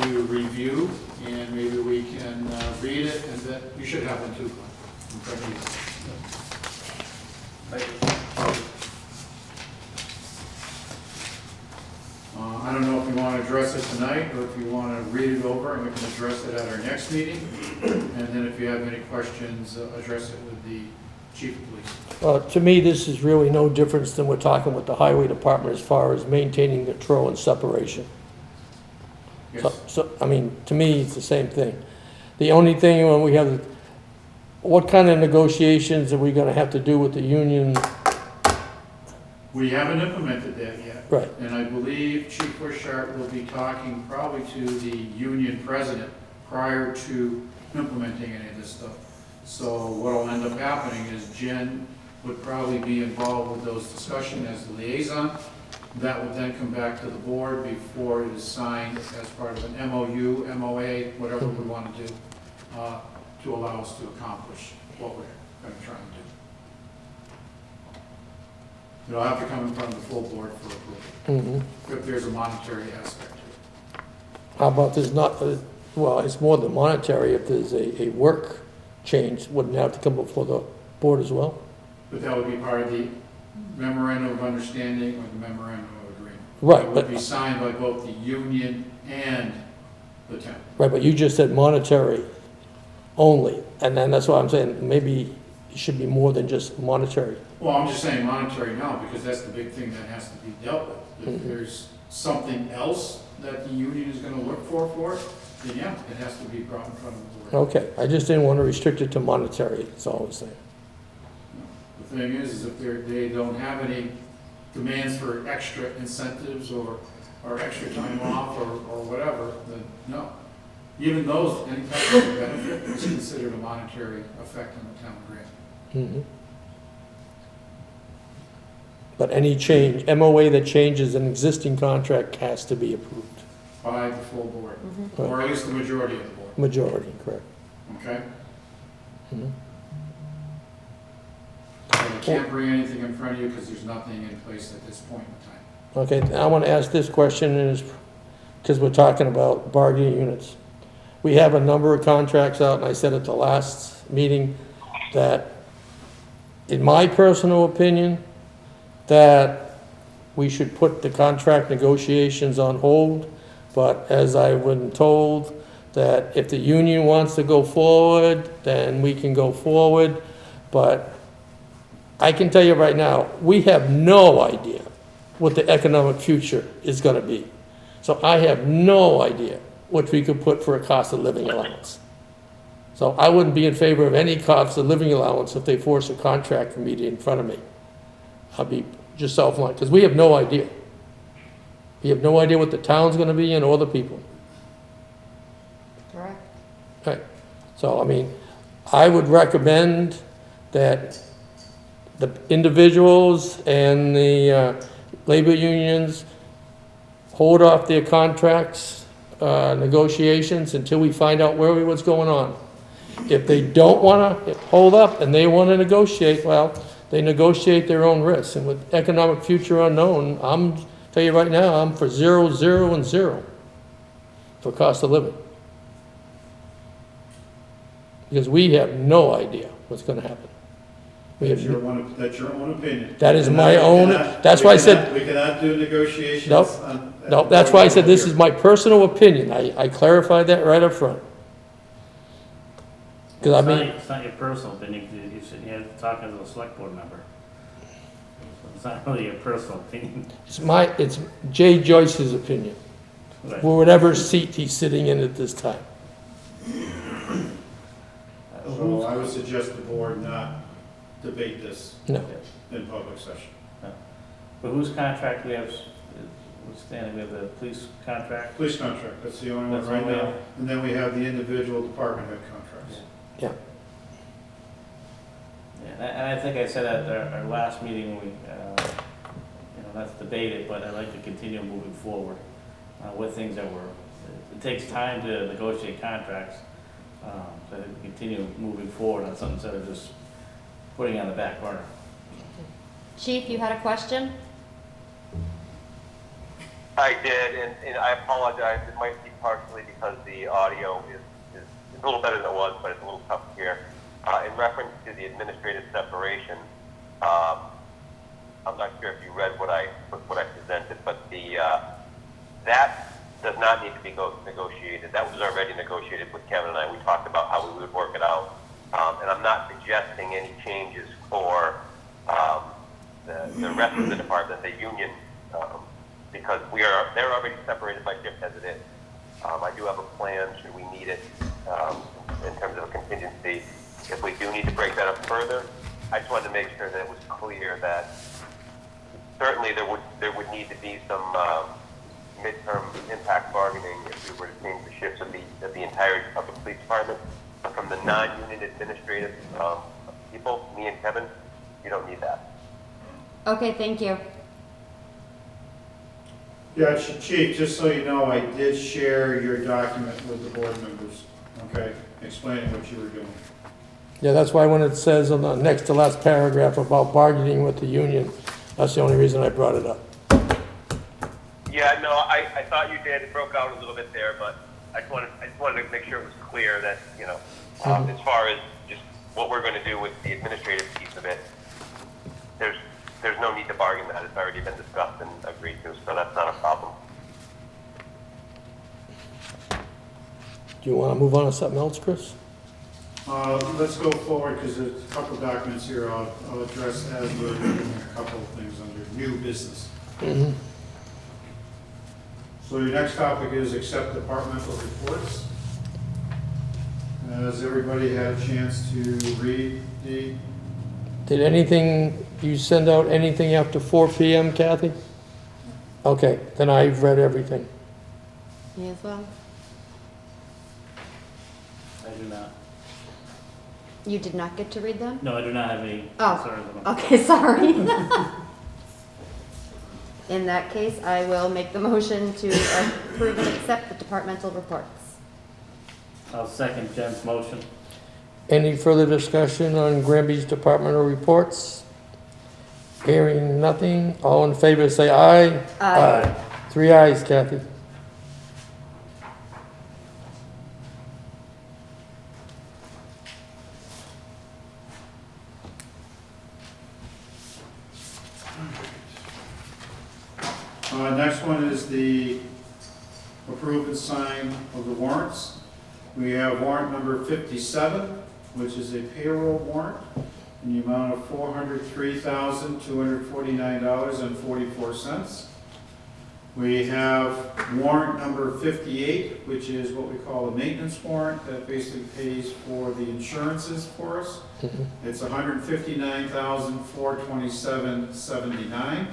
[SPEAKER 5] to review, and maybe we can read it, and that, you should have one too, Glenn, in front of you. I don't know if you want to address it tonight, or if you want to read it over, and we can address it at our next meeting. And then if you have any questions, address it with the chief of police.
[SPEAKER 1] To me, this is really no difference than we're talking with the highway department as far as maintaining control and separation.
[SPEAKER 5] Yes.
[SPEAKER 1] So, I mean, to me, it's the same thing. The only thing when we have, what kind of negotiations are we gonna have to do with the union?
[SPEAKER 5] We haven't implemented that yet.
[SPEAKER 1] Right.
[SPEAKER 5] And I believe Chief Bushart will be talking probably to the union president prior to implementing any of this stuff. So what'll end up happening is Jen would probably be involved with those discussions as the liaison. That would then come back to the board before it is signed as part of an MOU, MOA, whatever we want to do, to allow us to accomplish what we're going to try and do. It'll have to come in front of the full board for approval, if there's a monetary aspect to it.
[SPEAKER 1] How about there's not, well, it's more than monetary, if there's a work change, wouldn't it have to come before the board as well?
[SPEAKER 5] But that would be part of the memorandum of understanding or the memorandum of agreement.
[SPEAKER 1] Right,
[SPEAKER 5] It would be signed by both the union and the town.
[SPEAKER 1] Right, but you just said monetary only, and then that's why I'm saying maybe it should be more than just monetary.
[SPEAKER 5] Well, I'm just saying monetary now, because that's the big thing that has to be dealt with. If there's something else that the union is gonna look for it, then yeah, it has to be brought in front of the board.
[SPEAKER 1] Okay, I just didn't want to restrict it to monetary, that's all I was saying.
[SPEAKER 5] The thing is if they don't have any demands for extra incentives or extra time off or whatever, then no. Even those, any type of benefit is considered a monetary effect on the town grant.
[SPEAKER 1] But any change, MOA that changes an existing contract has to be approved.
[SPEAKER 5] By the full board, or at least the majority of the board,
[SPEAKER 1] Majority, correct.
[SPEAKER 5] okay? I can't bring anything in front of you because there's nothing in place at this point in time.
[SPEAKER 1] Okay, I want to ask this question is, because we're talking about bargaining units. We have a number of contracts out, and I said at the last meeting that, in my personal opinion, that we should put the contract negotiations on hold, but as I've been told, that if the union wants to go forward, then we can go forward, but I can tell you right now, we have no idea what the economic future is gonna be. So I have no idea what we could put for a cost of living allowance. So I wouldn't be in favor of any cost of living allowance if they force a contract for me to in front of me. I'll be just self-blind, because we have no idea. We have no idea what the town's gonna be and or the people.
[SPEAKER 4] Correct.
[SPEAKER 1] Right, so I mean, I would recommend that the individuals and the labor unions hold off their contracts, negotiations until we find out what's going on. If they don't wanna hold up and they wanna negotiate, well, they negotiate their own risks, and with economic future unknown, tell you right now, I'm for 0, 0, and 0 for cost of living. Because we have no idea what's gonna happen.
[SPEAKER 5] That's your own opinion.
[SPEAKER 1] That is my own, that's why I said,
[SPEAKER 5] We cannot do negotiations.
[SPEAKER 1] Nope. no, that's why I said this is my personal opinion. I clarified that right up front. Because I mean,
[SPEAKER 3] It's not your personal opinion, you're talking to a select board member. So it's not really your personal opinion.
[SPEAKER 1] it's Jay Joyce's opinion,
[SPEAKER 3] Right.
[SPEAKER 1] for whatever seat he's sitting in at this time.
[SPEAKER 5] So I would suggest the board not debate this
[SPEAKER 1] No.
[SPEAKER 5] in public session.
[SPEAKER 3] But whose contract we have, what's standing, we have the police contract?
[SPEAKER 5] Police contract, that's the only one
[SPEAKER 3] That's
[SPEAKER 5] right
[SPEAKER 3] all we
[SPEAKER 5] now.
[SPEAKER 3] have.
[SPEAKER 5] And then we have the individual department head contracts.
[SPEAKER 1] Yeah.
[SPEAKER 3] Yeah, and I think I said at our last meeting, let's debate it, but I'd like to continue moving forward with things that it takes time to negotiate contracts. So I think we continue moving forward on something instead of just putting on the back burner.
[SPEAKER 4] Chief, you had a question?
[SPEAKER 9] I did, and I apologize. It might be partially because the audio is a little better than it was, but it's a little tough here. In reference to the administrative separation, I'm not sure if you read what I presented, but that does not need to be negotiated. That was already negotiated with Kevin and I. We talked about how we would work it out, and I'm not suggesting any changes for the rest of the department, the union. Because they're already separated by shift as it is. I do have a plan should we need it in terms of a contingency. If we do need to break that up further, I just wanted to make sure that it was clear that certainly there would need to be some midterm impact bargaining if we were to change the shifts of the entire of the police department. But from the non-union administrative people, me and Kevin, you don't need that.
[SPEAKER 4] Okay, thank you.
[SPEAKER 5] Yeah, Chief, just so you know, I did share your document with the board members, okay, explaining what you were doing.
[SPEAKER 1] Yeah, that's why when it says on the next to last paragraph about bargaining with the union, that's the only reason I brought it up.
[SPEAKER 9] Yeah, no, I thought you did. It broke out a little bit there, but I just wanted to make sure it was clear that, you know, as far as just what we're going to do with the administrative piece of it, there's no need to bargain that. It's already been discussed and agreed to, so that's not a problem.
[SPEAKER 1] Do you want to move on to something else, Chris?
[SPEAKER 5] Let's go forward, because there's a couple documents here I'll address as we're doing a couple of things under new business.
[SPEAKER 1] Mm-hmm.
[SPEAKER 5] So your next topic is accept departmental reports. Has everybody had a chance to read the?
[SPEAKER 1] Did you send out anything after 4 p.m., Kathy? Okay, then I've read everything.
[SPEAKER 4] Me as well.
[SPEAKER 3] I do not.
[SPEAKER 4] You did not get to read them?
[SPEAKER 3] No, I do not have any
[SPEAKER 4] Oh,
[SPEAKER 3] concerns with them.
[SPEAKER 4] okay, sorry. In that case, I will make the motion to approve and accept the departmental reports.
[SPEAKER 3] I'll second Jen's motion.
[SPEAKER 1] Any further discussion on Granby's departmental reports? Hearing nothing, all in favor say aye.
[SPEAKER 4] Aye.
[SPEAKER 1] 3 ayes, Kathy.
[SPEAKER 5] Next one is the approve and sign of the warrants. We have warrant number 57, which is a payroll warrant in the amount of $403,249.44. We have warrant number 58, which is what we call a maintenance warrant that basically pays for the insurances for us. It's $159,427.79.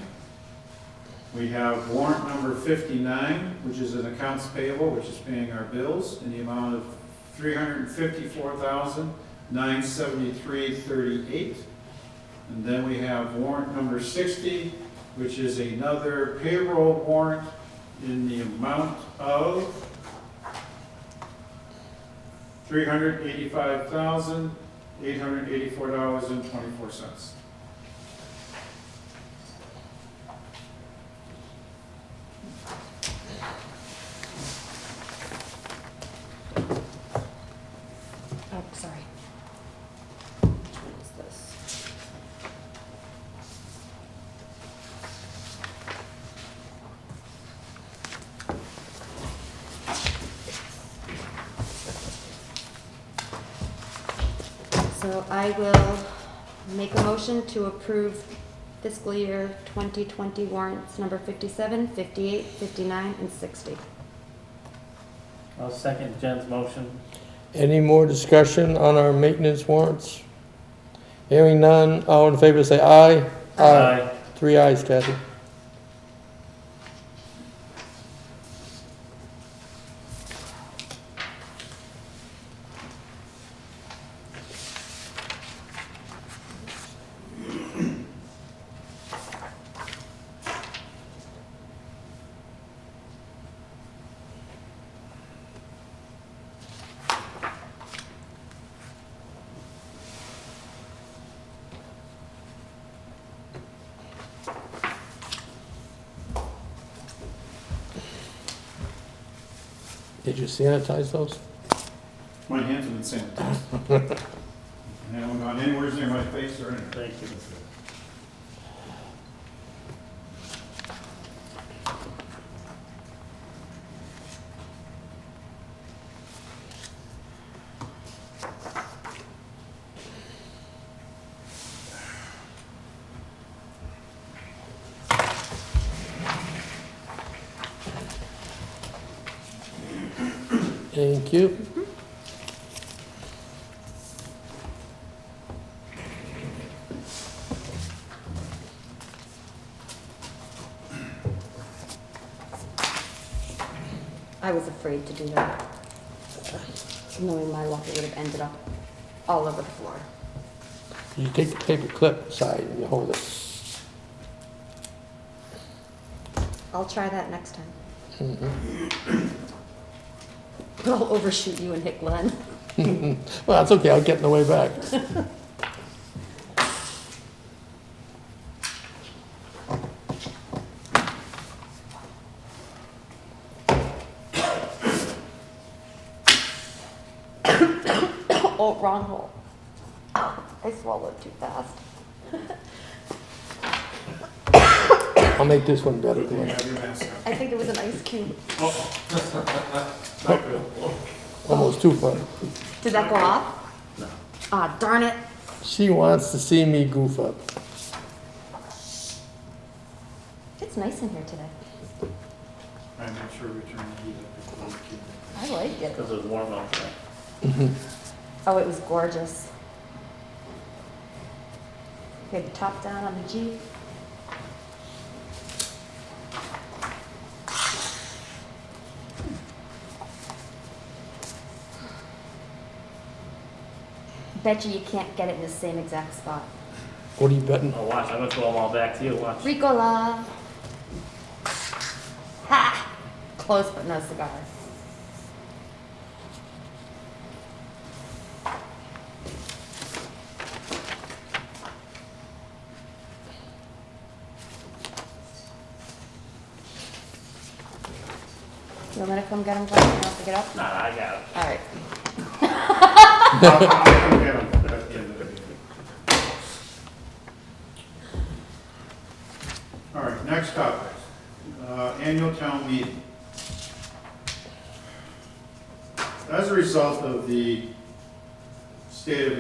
[SPEAKER 5] We have warrant number 59, which is an accounts payable, which is paying our bills in the amount of $354,973.38. And then we have warrant number 60, which is another payroll warrant in the amount of $385,884.24.
[SPEAKER 4] Oh, sorry. What is this? So I will make a motion to approve fiscal year 2020 warrants number 57, 58, 59, and 60.
[SPEAKER 3] I'll second Jen's motion.
[SPEAKER 1] Any more discussion on our maintenance warrants? Hearing none, all in favor say aye. 3 ayes, Kathy. Did you sanitize those?
[SPEAKER 5] My hands have been sanitized. I haven't gone anywhere near my face or anything.
[SPEAKER 3] Thank you.
[SPEAKER 1] Thank you.
[SPEAKER 4] I was afraid to do that. Knowing my luck, it would have ended up all over the floor.
[SPEAKER 1] You take the paper clip aside and you hold it.
[SPEAKER 4] I'll try that next time. But I'll overshoot you and hit Glenn.
[SPEAKER 1] Well, that's okay, I'll get in the way back.
[SPEAKER 4] Oh, wrong hole. I swallowed too fast.
[SPEAKER 1] I'll make this one better, Glenn.
[SPEAKER 5] Have your mask on.
[SPEAKER 4] I think it was an ice cube.
[SPEAKER 1] Almost too far.
[SPEAKER 4] Did that go off? No. Ah, darn it.
[SPEAKER 1] She wants to see me goof up.
[SPEAKER 4] It's nice in here today.
[SPEAKER 5] I make sure we turn the heat up before we keep it.
[SPEAKER 4] I like it.
[SPEAKER 3] Because it was warm outside.
[SPEAKER 4] Oh, it was gorgeous. We had the top down on the Jeep. Bet you can't get it in the same exact spot.
[SPEAKER 1] What are you betting?
[SPEAKER 3] Oh, watch, I'm gonna throw them all back to you, watch.
[SPEAKER 4] Ricola. Ha! Close but no cigar. You want me to come get him, Glenn? You don't have to get up?
[SPEAKER 3] Nah, I got it.
[SPEAKER 4] All right.
[SPEAKER 5] I'll come get 'em at the end of the meeting. All right, next topic, annual town meeting. As a result of the state of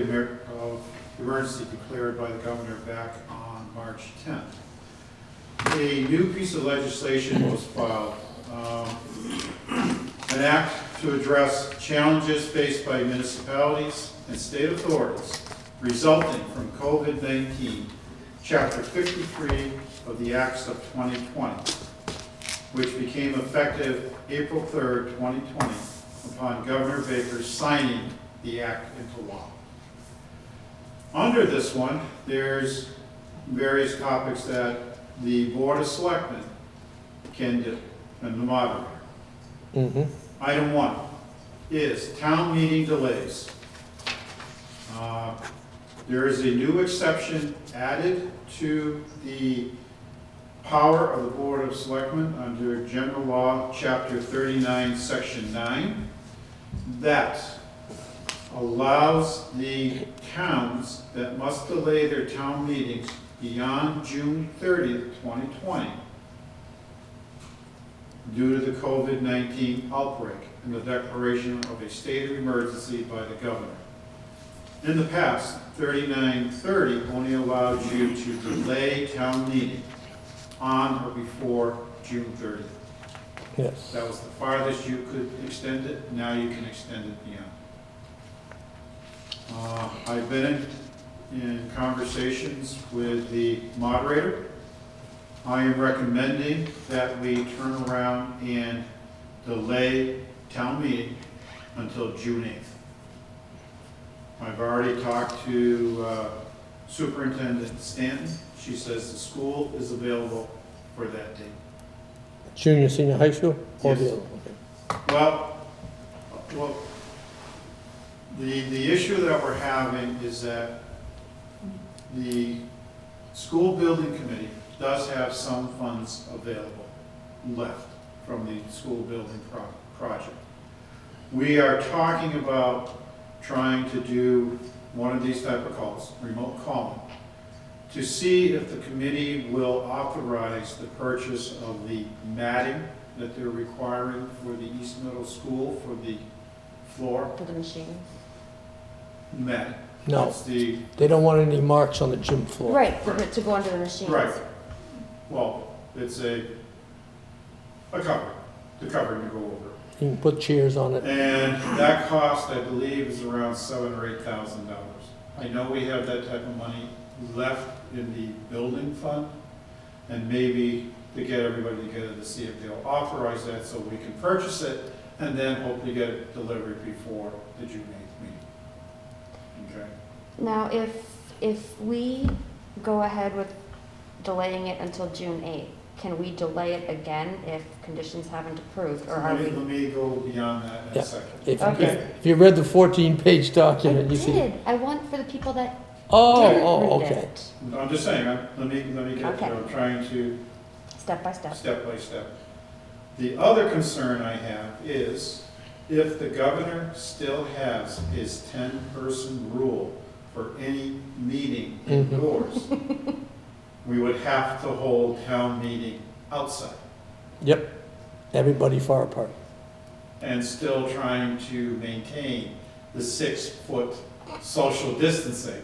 [SPEAKER 5] emergency declared by the governor back on March 10th, a new piece of legislation was filed, an act to address challenges faced by municipalities and state authorities resulting from COVID-19, Chapter 53 of the Acts of 2020, which became effective April 3rd, 2020, upon Governor Baker signing the act into law. Under this one, there's various topics that the Board of Selectmen can do, and the moderator. Item 1 is town meeting delays. There is a new exception added to the power of the Board of Selectmen under General Law, Chapter 39, Section 9, that allows the towns that must delay their town meetings beyond June 30th, 2020, due to the COVID-19 outbreak and the declaration of a state of emergency by the governor. In the past, 3930 only allowed you to delay town meeting on or before June 30th.
[SPEAKER 1] Yes.
[SPEAKER 5] That was the farthest you could extend it. Now you can extend it beyond. I've been in conversations with the moderator. I am recommending that we turn around and delay town meeting until June 8th. I've already talked to Superintendent Stanton. She says the school is available for that date.
[SPEAKER 1] Junior, senior high school? Or
[SPEAKER 5] Yes.
[SPEAKER 1] the other? Okay.
[SPEAKER 5] Well, the issue that we're having is that the school building committee does have some funds available left from the school building project. We are talking about trying to do one of these type of calls, remote calling, to see if the committee will authorize the purchase of the matting that they're requiring for the East Middle School for the floor
[SPEAKER 4] For the machines.
[SPEAKER 5] mat.
[SPEAKER 1] No.
[SPEAKER 5] That's the,
[SPEAKER 1] They don't want any marks on the gym floor.
[SPEAKER 4] Right, to go under the machines.
[SPEAKER 5] right. Well, it's a cover, the covering to go over.
[SPEAKER 1] You can put chairs on it.
[SPEAKER 5] And that cost, I believe, is around $7,000 or $8,000. I know we have that type of money left in the building fund, and maybe to get everybody together to see if they'll authorize that so we can purchase it, and then hopefully get it delivered before the June 8th meeting. Okay?
[SPEAKER 4] Now, if we go ahead with delaying it until June 8th, can we delay it again if conditions haven't approved, or are we?
[SPEAKER 5] Let me go beyond that in
[SPEAKER 1] Yeah.
[SPEAKER 5] a second.
[SPEAKER 4] Okay.
[SPEAKER 1] If you read the 14-page
[SPEAKER 4] I
[SPEAKER 1] document, you see.
[SPEAKER 4] did. I want for the people that
[SPEAKER 1] Oh,
[SPEAKER 4] didn't read
[SPEAKER 1] okay.
[SPEAKER 4] it,
[SPEAKER 5] I'm just saying, let me get
[SPEAKER 4] Okay.
[SPEAKER 5] there. I'm trying to
[SPEAKER 4] step by step.
[SPEAKER 5] step by step. The other concern I have is if the governor still has his 10-person rule for any meeting indoors, we would have to hold town meeting outside
[SPEAKER 1] Yep. Everybody far apart.
[SPEAKER 5] and still trying to maintain the 6-foot social distancing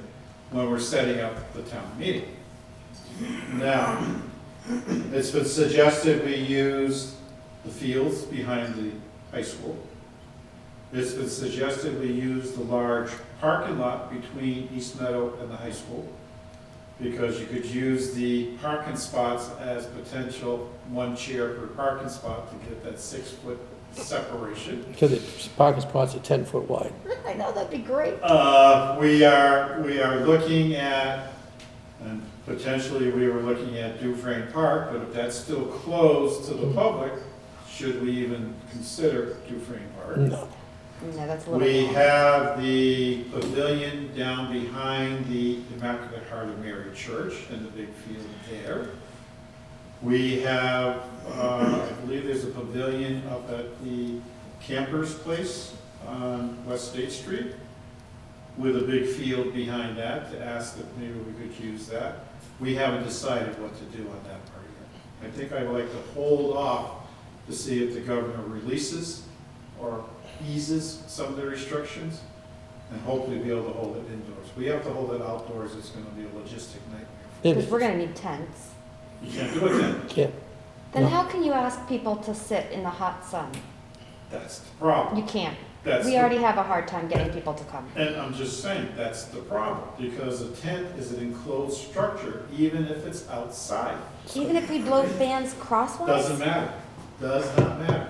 [SPEAKER 5] when we're setting up the town meeting. Now, it's been suggested we use the fields behind the high school. It's been suggested we use the large parking lot between East Meadow and the high school, because you could use the parking spots as potential 1 chair per parking spot to get that 6-foot separation.
[SPEAKER 1] Because the parking spots are 10 foot wide.
[SPEAKER 4] I know, that'd be great.
[SPEAKER 5] We are looking at, and potentially we were looking at Dufresne Park, but if that's still closed to the public, should we even consider Dufresne Park?
[SPEAKER 1] No.
[SPEAKER 4] No, that's a little.
[SPEAKER 5] We
[SPEAKER 4] long.
[SPEAKER 5] have the pavilion down behind the Immaculate Heart of Mary Church and the big field there. We have, I believe there's a pavilion up at the campers place on West State Street with a big field behind that to ask if maybe we could use that. We haven't decided what to do on that part yet. I think I would like to hold off to see if the governor releases or eases some of the restrictions and hopefully be able to hold it indoors. We have to hold it outdoors, it's gonna be a logistic nightmare.
[SPEAKER 1] It
[SPEAKER 4] Because
[SPEAKER 1] is.
[SPEAKER 4] we're gonna need tents.
[SPEAKER 5] You can't do it then.
[SPEAKER 1] Can't.
[SPEAKER 4] Then
[SPEAKER 1] No.
[SPEAKER 4] how can you ask people to sit in the hot sun?
[SPEAKER 5] That's the problem.
[SPEAKER 4] You can't.
[SPEAKER 5] That's
[SPEAKER 4] We
[SPEAKER 5] the-
[SPEAKER 4] already have a hard time getting people to come.
[SPEAKER 5] And I'm just saying, that's the problem, because a tent is an enclosed structure, even if it's outside.
[SPEAKER 4] Even if we blow fans crosswise?
[SPEAKER 5] Doesn't matter, does not matter.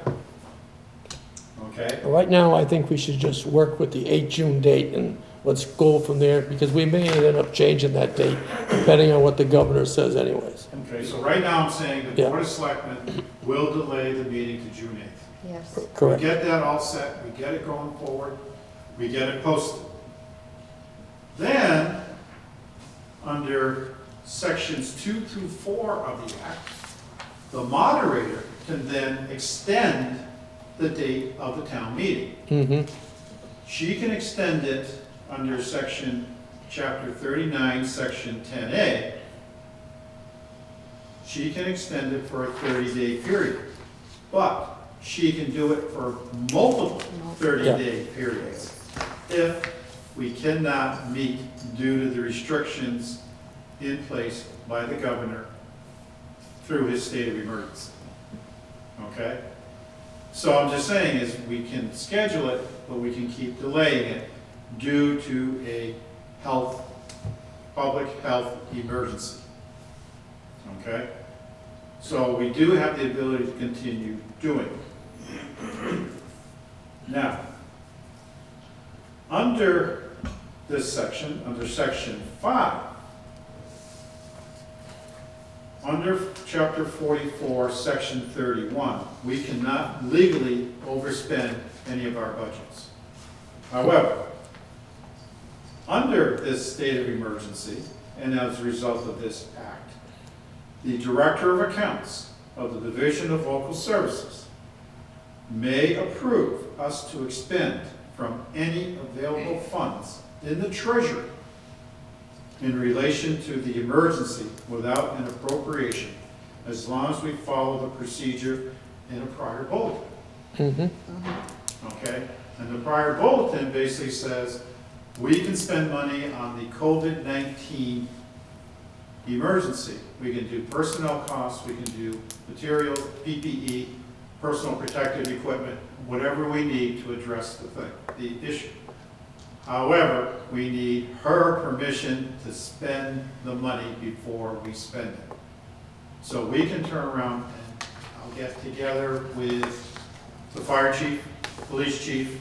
[SPEAKER 5] Okay?
[SPEAKER 1] Right now, I think we should just work with the 8 June date and let's go from there, because we may end up changing that date depending on what the governor says anyways.
[SPEAKER 5] Okay, so right now I'm saying the
[SPEAKER 1] Yeah.
[SPEAKER 5] Board of Selectmen will delay the meeting to June 8th.
[SPEAKER 4] Yes.
[SPEAKER 5] We
[SPEAKER 1] Correct.
[SPEAKER 5] get that all set, we get it going forward, we get it posted. Then, under sections 2 through 4 of the act, the moderator can then extend the date of the town meeting.
[SPEAKER 1] Mm-hmm.
[SPEAKER 5] She can extend it under section, chapter 39, section 10A. She can extend it for a 30-day period, but she can do it for multiple 30-day periods if we cannot meet due to the restrictions in place by the governor through his state of emergency. Okay? So I'm just saying is we can schedule it, but we can keep delaying it due to a public health emergency. Okay? So we do have the ability to continue doing it. Now, under this section, under section 5, under chapter 44, section 31, we cannot legally overspend any of our budgets. However, under this state of emergency, and as a result of this act, the Director of Accounts of the Division of Local Services may approve us to expend from any available funds in the treasury in relation to the emergency without an appropriation, as long as we follow the procedure in a prior bulletin. Okay? And the prior bulletin basically says, we can spend money on the COVID-19 emergency. We can do personnel costs, we can do materials, PPE, personal protective equipment, whatever we need to address the issue. However, we need her permission to spend the money before we spend it. So we can turn around and I'll get together with the fire chief, police chief,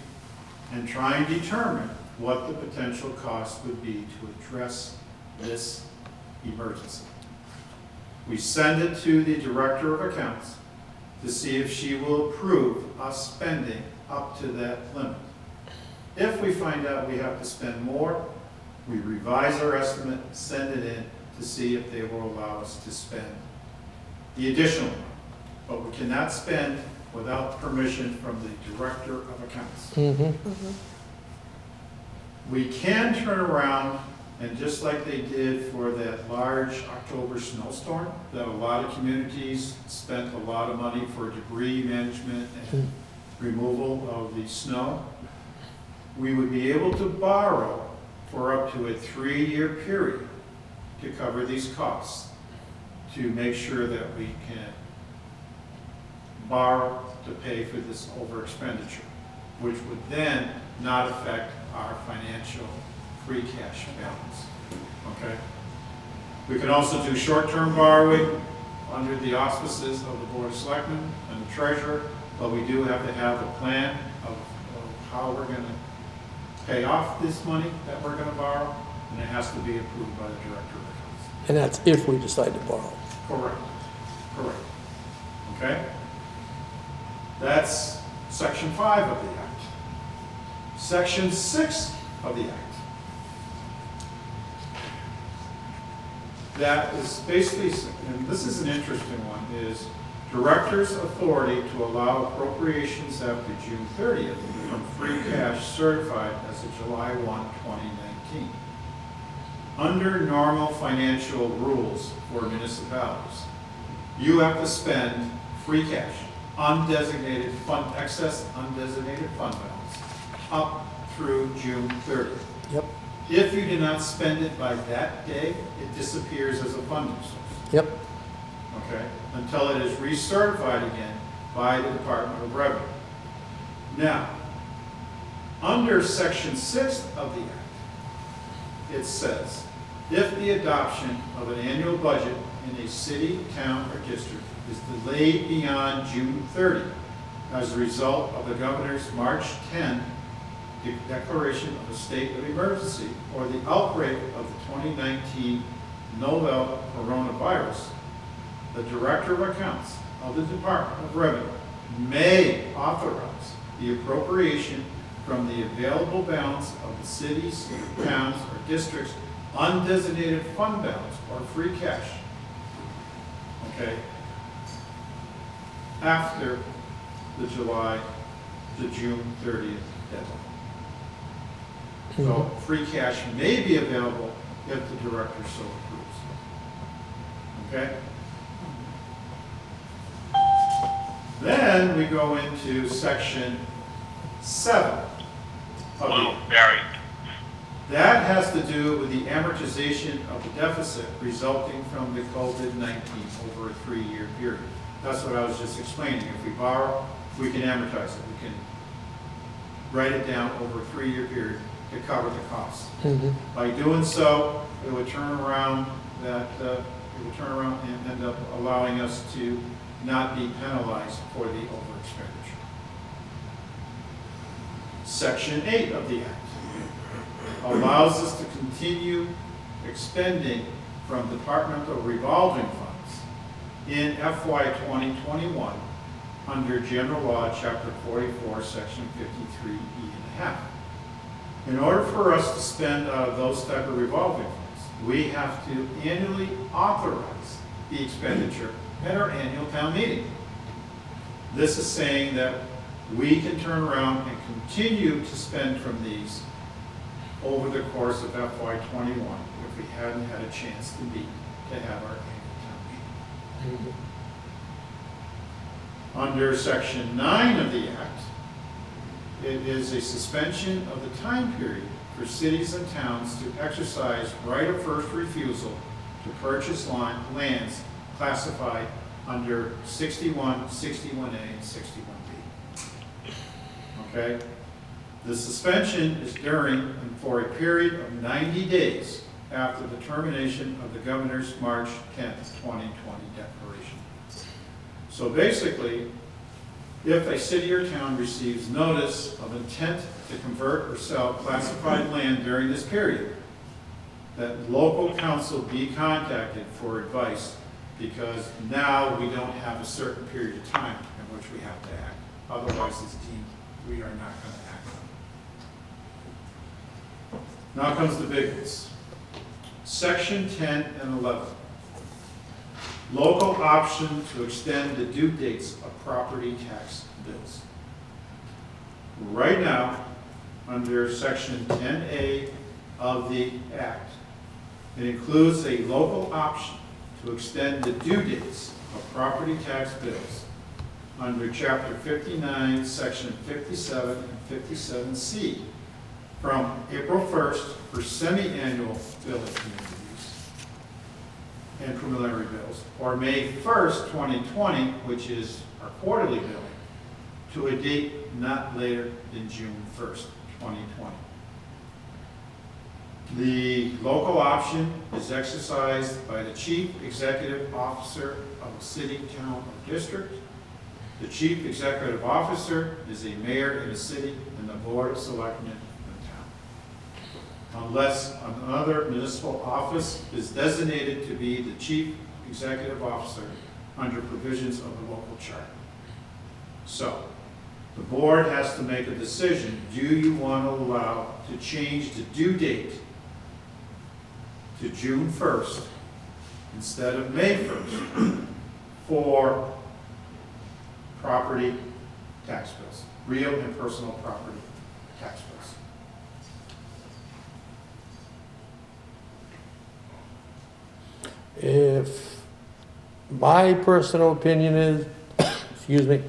[SPEAKER 5] and try and determine what the potential cost would be to address this emergency. We send it to the director of accounts to see if she will approve us spending up to that limit. If we find out we have to spend more, we revise our estimate, send it in to see if they will allow us to spend the additional amount. But we cannot spend without permission from the director of accounts. We can turn around and just like they did for that large October snowstorm, that a lot of communities spent a lot of money for debris management and removal of the snow, we would be able to borrow for up to a 3-year period to cover these costs, to make sure that we can borrow to pay for this over expenditure, which would then not affect our financial free cash balance, okay? We can also do short-term borrowing under the auspices of the Board of Selectmen and the Treasurer, but we do have to have a plan of how we're gonna pay off this money that we're gonna borrow, and it has to be approved by the Director of Accounts.
[SPEAKER 1] And that's if we decide to borrow.
[SPEAKER 5] Correct, correct, okay? That's Section 5 of the Act. Section 6 of the Act. That is basically, and this is an interesting one, is director's authority to allow appropriations after June 30th from free cash certified as of July 1, 2019. Under normal financial rules for municipalities, you have to spend free cash, undesignated fund, excess undesignated fund balance, up through June 30th.
[SPEAKER 1] Yep.
[SPEAKER 5] If you do not spend it by that day, it disappears as a funding source.
[SPEAKER 1] Yep.
[SPEAKER 5] Okay, until it is recertified again by the Department of Revenue. Now, under Section 6 of the Act, it says, if the adoption of an annual budget in a city, town, or district is delayed beyond June 30 as a result of the governor's March 10 declaration of a state of emergency or the outbreak of the 2019 novel coronavirus, the Director of Accounts of the Department of Revenue may authorize the appropriation from the available balance of the cities, towns, or districts' undesignated fund balance or free cash, okay, after the July to June 30th deadline. So free cash may be available if the director so approves. Okay? Then we go into Section 7 of the
[SPEAKER 9] Barry.
[SPEAKER 5] That has to do with the amortization of the deficit resulting from the COVID-19 over a 3-year period. That's what I was just explaining. If we borrow, we can amortize it. We can write it down over a 3-year period to cover the costs. By doing so, it would turn around and end up allowing us to not be penalized for the over expenditure. Section 8 of the Act allows us to continue expending from departmental revolving funds in FY 2021 under General Law, Chapter 44, Section 53E and a half. In order for us to spend out of those type of revolving funds, we have to annually authorize the expenditure at our annual town meeting. This is saying that we can turn around and continue to spend from these over the course of FY '21 if we hadn't had a chance to have our annual town meeting. Under Section 9 of the Act, it is a suspension of the time period for cities and towns to exercise right of first refusal to purchase lands classified under 61, 61A, and 61B. Okay? The suspension is during and for a period of 90 days after the termination of the Governor's March 10th, 2020 declaration. So basically, if a city or town receives notice of intent to convert or sell classified land during this period, that local council be contacted for advice, because now we don't have a certain period of time in which we have to act. Otherwise, it's deemed we are not going to act on it. Now comes the big ones. Section 10 and 11. Local option to extend the due dates of property tax bills. Right now, under Section 10A of the Act, it includes a local option to extend the due dates of property tax bills under Chapter 59, Section 57 and 57C from April 1st for semi-annual billing communities and preliminary bills, or May 1st, 2020, which is our quarterly billing, to a date not later than June 1st, 2020. The local option is exercised by the chief executive officer of a city, town, or district. The chief executive officer is a mayor in a city and the board of selectmen in a town, unless another municipal office is designated to be the chief executive officer under provisions of the local charter. So, the board has to make a decision. Do you want to allow to change the due date to June 1st instead of May 1st for property tax bills, real and personal property tax bills?
[SPEAKER 1] If my personal opinion is, excuse me,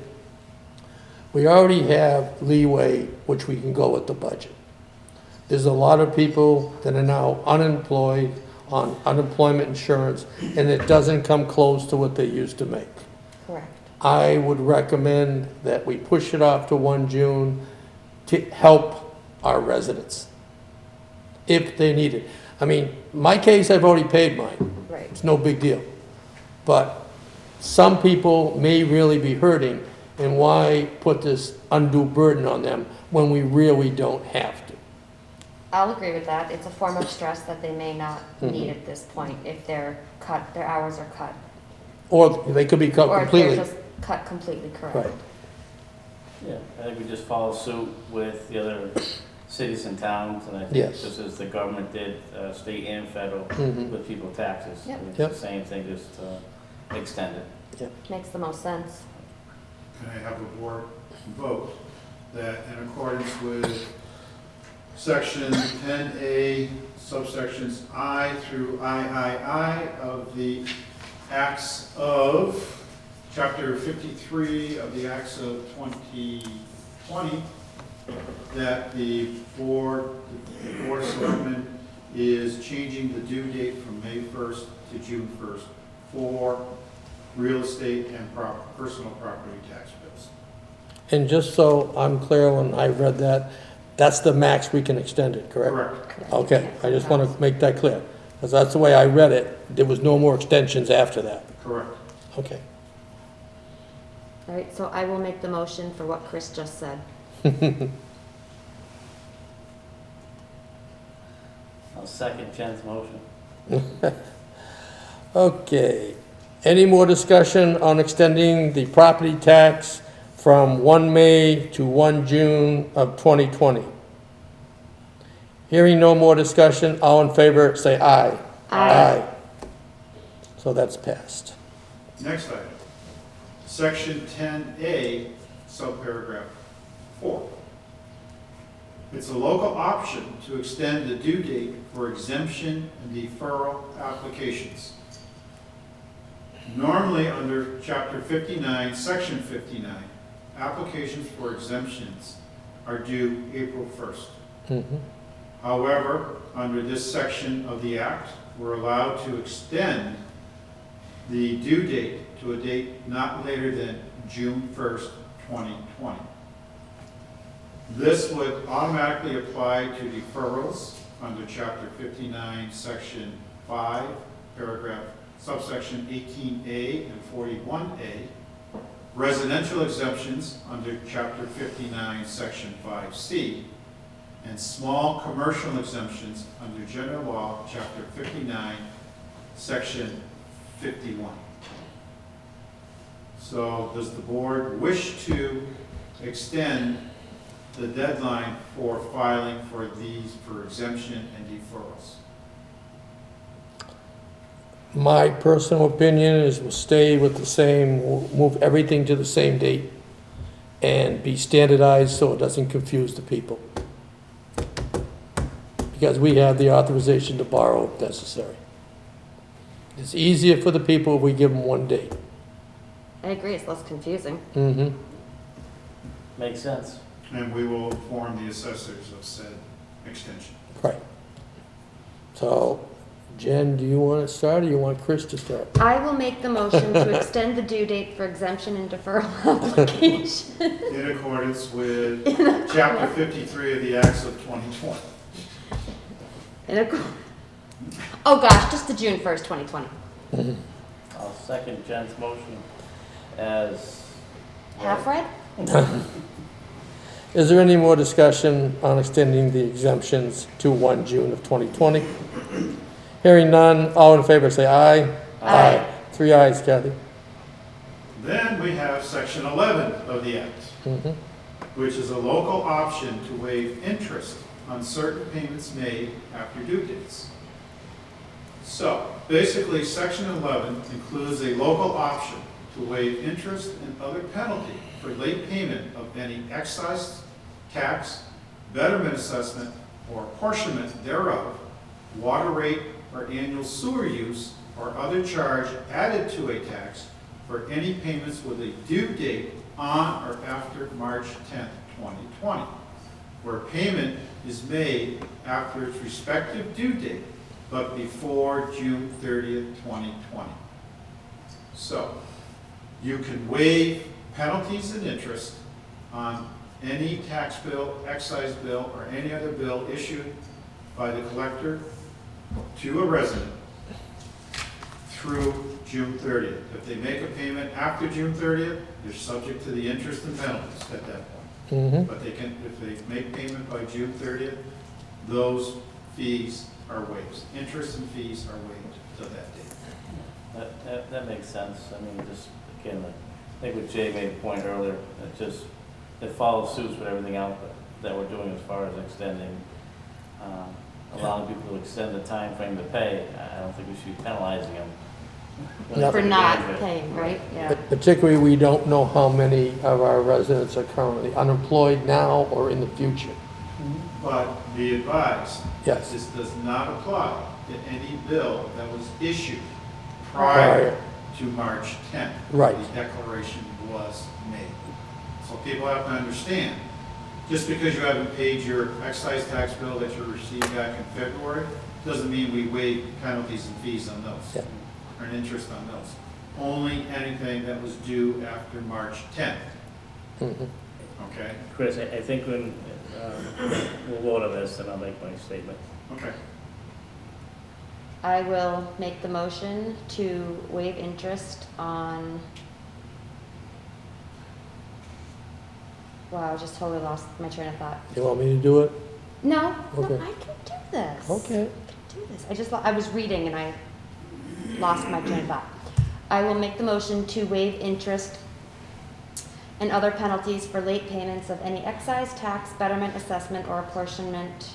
[SPEAKER 1] we already have leeway which we can go with the budget. There's a lot of people that are now unemployed on unemployment insurance, and it doesn't come close to what they used to make.
[SPEAKER 4] Correct.
[SPEAKER 1] I would recommend that we push it off to 1 June to help our residents, if they need it. I mean, my case, I've already paid mine.
[SPEAKER 4] Right.
[SPEAKER 1] It's no big deal. But some people may really be hurting, and why put this undue burden on them when we really don't have to?
[SPEAKER 4] I'll agree with that. It's a form of stress that they may not need at this point if their hours are cut.
[SPEAKER 1] Or they could be cut
[SPEAKER 4] Or
[SPEAKER 1] completely.
[SPEAKER 4] if they're just cut completely, correct.
[SPEAKER 1] Right.
[SPEAKER 3] Yeah, I think we just follow suit with the other cities and towns, and I think
[SPEAKER 1] Yes.
[SPEAKER 3] just as the government did, state and federal,
[SPEAKER 1] Mhm.
[SPEAKER 3] with people taxes.
[SPEAKER 4] Yep.
[SPEAKER 3] It's
[SPEAKER 1] Yep.
[SPEAKER 3] the same thing, just extended.
[SPEAKER 4] Makes the most sense.
[SPEAKER 5] Can I have a board vote that in accordance with Section 10A, subsections I through III of the Acts of, Chapter 53 of the Acts of 2020, that the Board of Selectmen is changing the due date from May 1st to June 1st for real estate and personal property tax bills.
[SPEAKER 1] And just so I'm clear when I read that, that's the max we can extend it, correct?
[SPEAKER 5] Correct.
[SPEAKER 1] Okay, I just want to make that clear, because that's the way I read it. There was no more extensions after that.
[SPEAKER 5] Correct.
[SPEAKER 1] Okay.
[SPEAKER 4] All right, so I will make the motion for what Chris just said.
[SPEAKER 3] I'll second Jen's motion.
[SPEAKER 1] Okay. Any more discussion on extending the property tax from 1 May to 1 June of 2020? Hearing no more discussion, all in favor, say aye.
[SPEAKER 4] Aye.
[SPEAKER 1] So that's passed.
[SPEAKER 5] Next item, Section 10A, subparagraph 4. It's a local option to extend the due date for exemption and deferral applications. Normally, under Chapter 59, Section 59, applications for exemptions are due April 1st.
[SPEAKER 1] Mm-hmm.
[SPEAKER 5] However, under this section of the Act, we're allowed to extend the due date to a date not later than June 1st, 2020. This would automatically apply to deferrals under Chapter 59, Section 5, paragraph subsection 18A and 41A, residential exemptions under Chapter 59, Section 5C, and small commercial exemptions under General Law, Chapter 59, Section 51. So does the board wish to extend the deadline for filing for these for exemption and deferrals?
[SPEAKER 1] My personal opinion is we'll stay with the same, we'll move everything to the same date and be standardized so it doesn't confuse the people. Because we have the authorization to borrow if necessary. It's easier for the people if we give them one date.
[SPEAKER 4] I agree, it's less confusing.
[SPEAKER 1] Mm-hmm.
[SPEAKER 3] Makes sense.
[SPEAKER 5] And we will inform the assessors of said extension.
[SPEAKER 1] Right. So, Jen, do you want to start or you want Chris to start?
[SPEAKER 4] I will make the motion to extend the due date for exemption and deferral application.
[SPEAKER 5] In accordance with Chapter 53 of the Acts of 2020.
[SPEAKER 4] Oh gosh, just to June 1st, 2020.
[SPEAKER 3] I'll second Jen's motion as.
[SPEAKER 4] Half read?
[SPEAKER 1] Is there any more discussion on extending the exemptions to 1 June of 2020? Hearing none, all in favor say aye.
[SPEAKER 4] Aye.
[SPEAKER 1] 3 ayes, Kathy.
[SPEAKER 5] Then we have Section 11 of the Act,
[SPEAKER 1] Mhm.
[SPEAKER 5] which is a local option to waive interest on certain payments made after due dates. So, basically, Section 11 includes a local option to waive interest and other penalty for late payment of any excise, tax, betterment assessment, or apportionment thereof, water rate or annual sewer use, or other charge added to a tax for any payments with a due date on or after March 10th, 2020, where payment is made after its respective due date, but before June 30th, 2020. So, you can waive penalties and interest on any tax bill, excise bill, or any other bill issued by the collector to a resident through June 30th. If they make a payment after June 30th, they're subject to the interest and penalties at that point.
[SPEAKER 1] Mhm.
[SPEAKER 5] But they can, if they make payment by June 30th, those fees are waived. Interest and fees are waived to that date.
[SPEAKER 3] That makes sense. I mean, just, again, I think what Jay made a point earlier, it follows suit with everything else that we're doing as far as extending, allowing people to extend the time frame to pay. I don't think we should be penalizing them.
[SPEAKER 1] No.
[SPEAKER 4] For not paying, right? Yeah.
[SPEAKER 1] Particularly, we don't know how many of our residents are currently unemployed now or in the future.
[SPEAKER 5] But be advised,
[SPEAKER 1] Yes.
[SPEAKER 5] this does not apply to any bill that was issued prior to March 10th.
[SPEAKER 1] Right.
[SPEAKER 5] The declaration was made. So people have to understand, just because you haven't paid your excise tax bill that you received back in February, doesn't mean we waive penalties and fees on those,
[SPEAKER 1] Yeah.
[SPEAKER 5] or an interest on those. Only anything that was due after March 10th,
[SPEAKER 1] Mhm.
[SPEAKER 5] okay?
[SPEAKER 3] Chris, I think when, we'll vote on this, and I'll make my statement.
[SPEAKER 5] Okay.
[SPEAKER 4] I will make the motion to waive interest on, wow, I just totally lost my train of thought.
[SPEAKER 1] You want me to do it?
[SPEAKER 4] No,
[SPEAKER 1] Okay.
[SPEAKER 4] no, I can do this.
[SPEAKER 1] Okay.
[SPEAKER 4] I can do this. I was reading and I lost my train of thought. I will make the motion to waive interest and other penalties for late payments of any excise, tax, betterment, assessment, or apportionment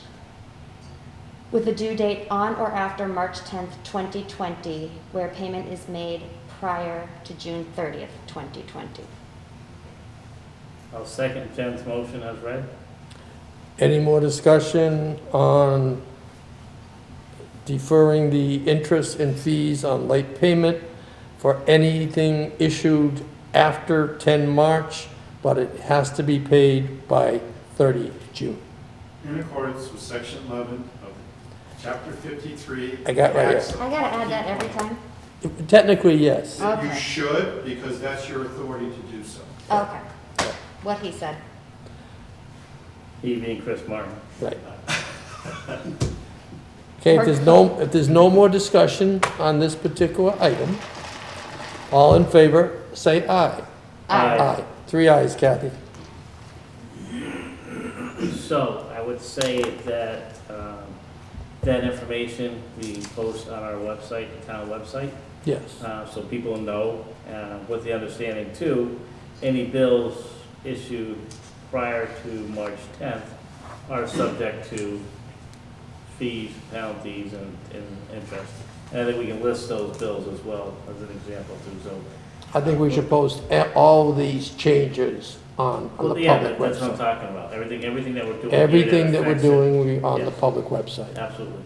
[SPEAKER 4] with a due date on or after March 10th, 2020, where payment is made prior to June 30th, 2020.
[SPEAKER 3] I'll second Jen's motion as read.
[SPEAKER 1] Any more discussion on deferring the interest and fees on late payment for anything issued after 10 March, but it has to be paid by 30 June?
[SPEAKER 5] In accordance with section 11 of chapter 53.
[SPEAKER 1] I got right
[SPEAKER 5] Acts of
[SPEAKER 4] I gotta add that every time?
[SPEAKER 1] Technically, yes.
[SPEAKER 5] You
[SPEAKER 4] Okay.
[SPEAKER 5] should, because that's your authority to do so.
[SPEAKER 4] Okay. What he said.
[SPEAKER 3] He being Chris Martin.
[SPEAKER 1] Right. Okay, if there's no more discussion on this particular item, all in favor, say aye.
[SPEAKER 3] Aye.
[SPEAKER 1] 3 ayes, Kathy.
[SPEAKER 3] So I would say that that information we post on our website, the town website,
[SPEAKER 1] Yes.
[SPEAKER 3] so people know, with the understanding too, any bills issued prior to March 10th are subject to fees, penalties, and interest. And I think we can list those bills as well as an example too, so.
[SPEAKER 1] I think we should post all of these changes on the
[SPEAKER 3] Well, yeah,
[SPEAKER 1] public
[SPEAKER 3] that's what I'm
[SPEAKER 1] website.
[SPEAKER 3] talking about, everything that we're doing.
[SPEAKER 1] Everything that we're
[SPEAKER 3] affects it.
[SPEAKER 1] doing on the
[SPEAKER 3] Yes.
[SPEAKER 1] public website.
[SPEAKER 3] Absolutely.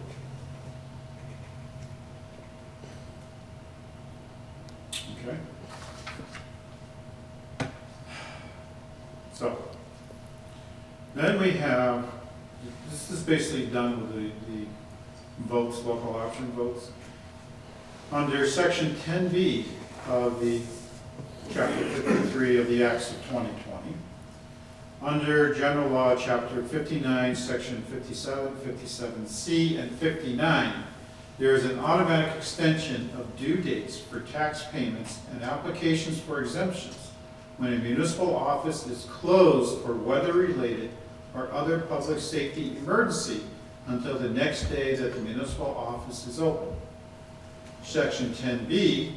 [SPEAKER 5] Okay. So, then we have, this is basically done with the votes, local option votes. Under section 10B of the chapter 53 of the Acts of 2020, under general law, chapter 59, section 57, 57C, and 59, there is an automatic extension of due dates for tax payments and applications for exemptions when a municipal office is closed for weather-related or other public safety emergency until the next day that the municipal office is open. Section 10B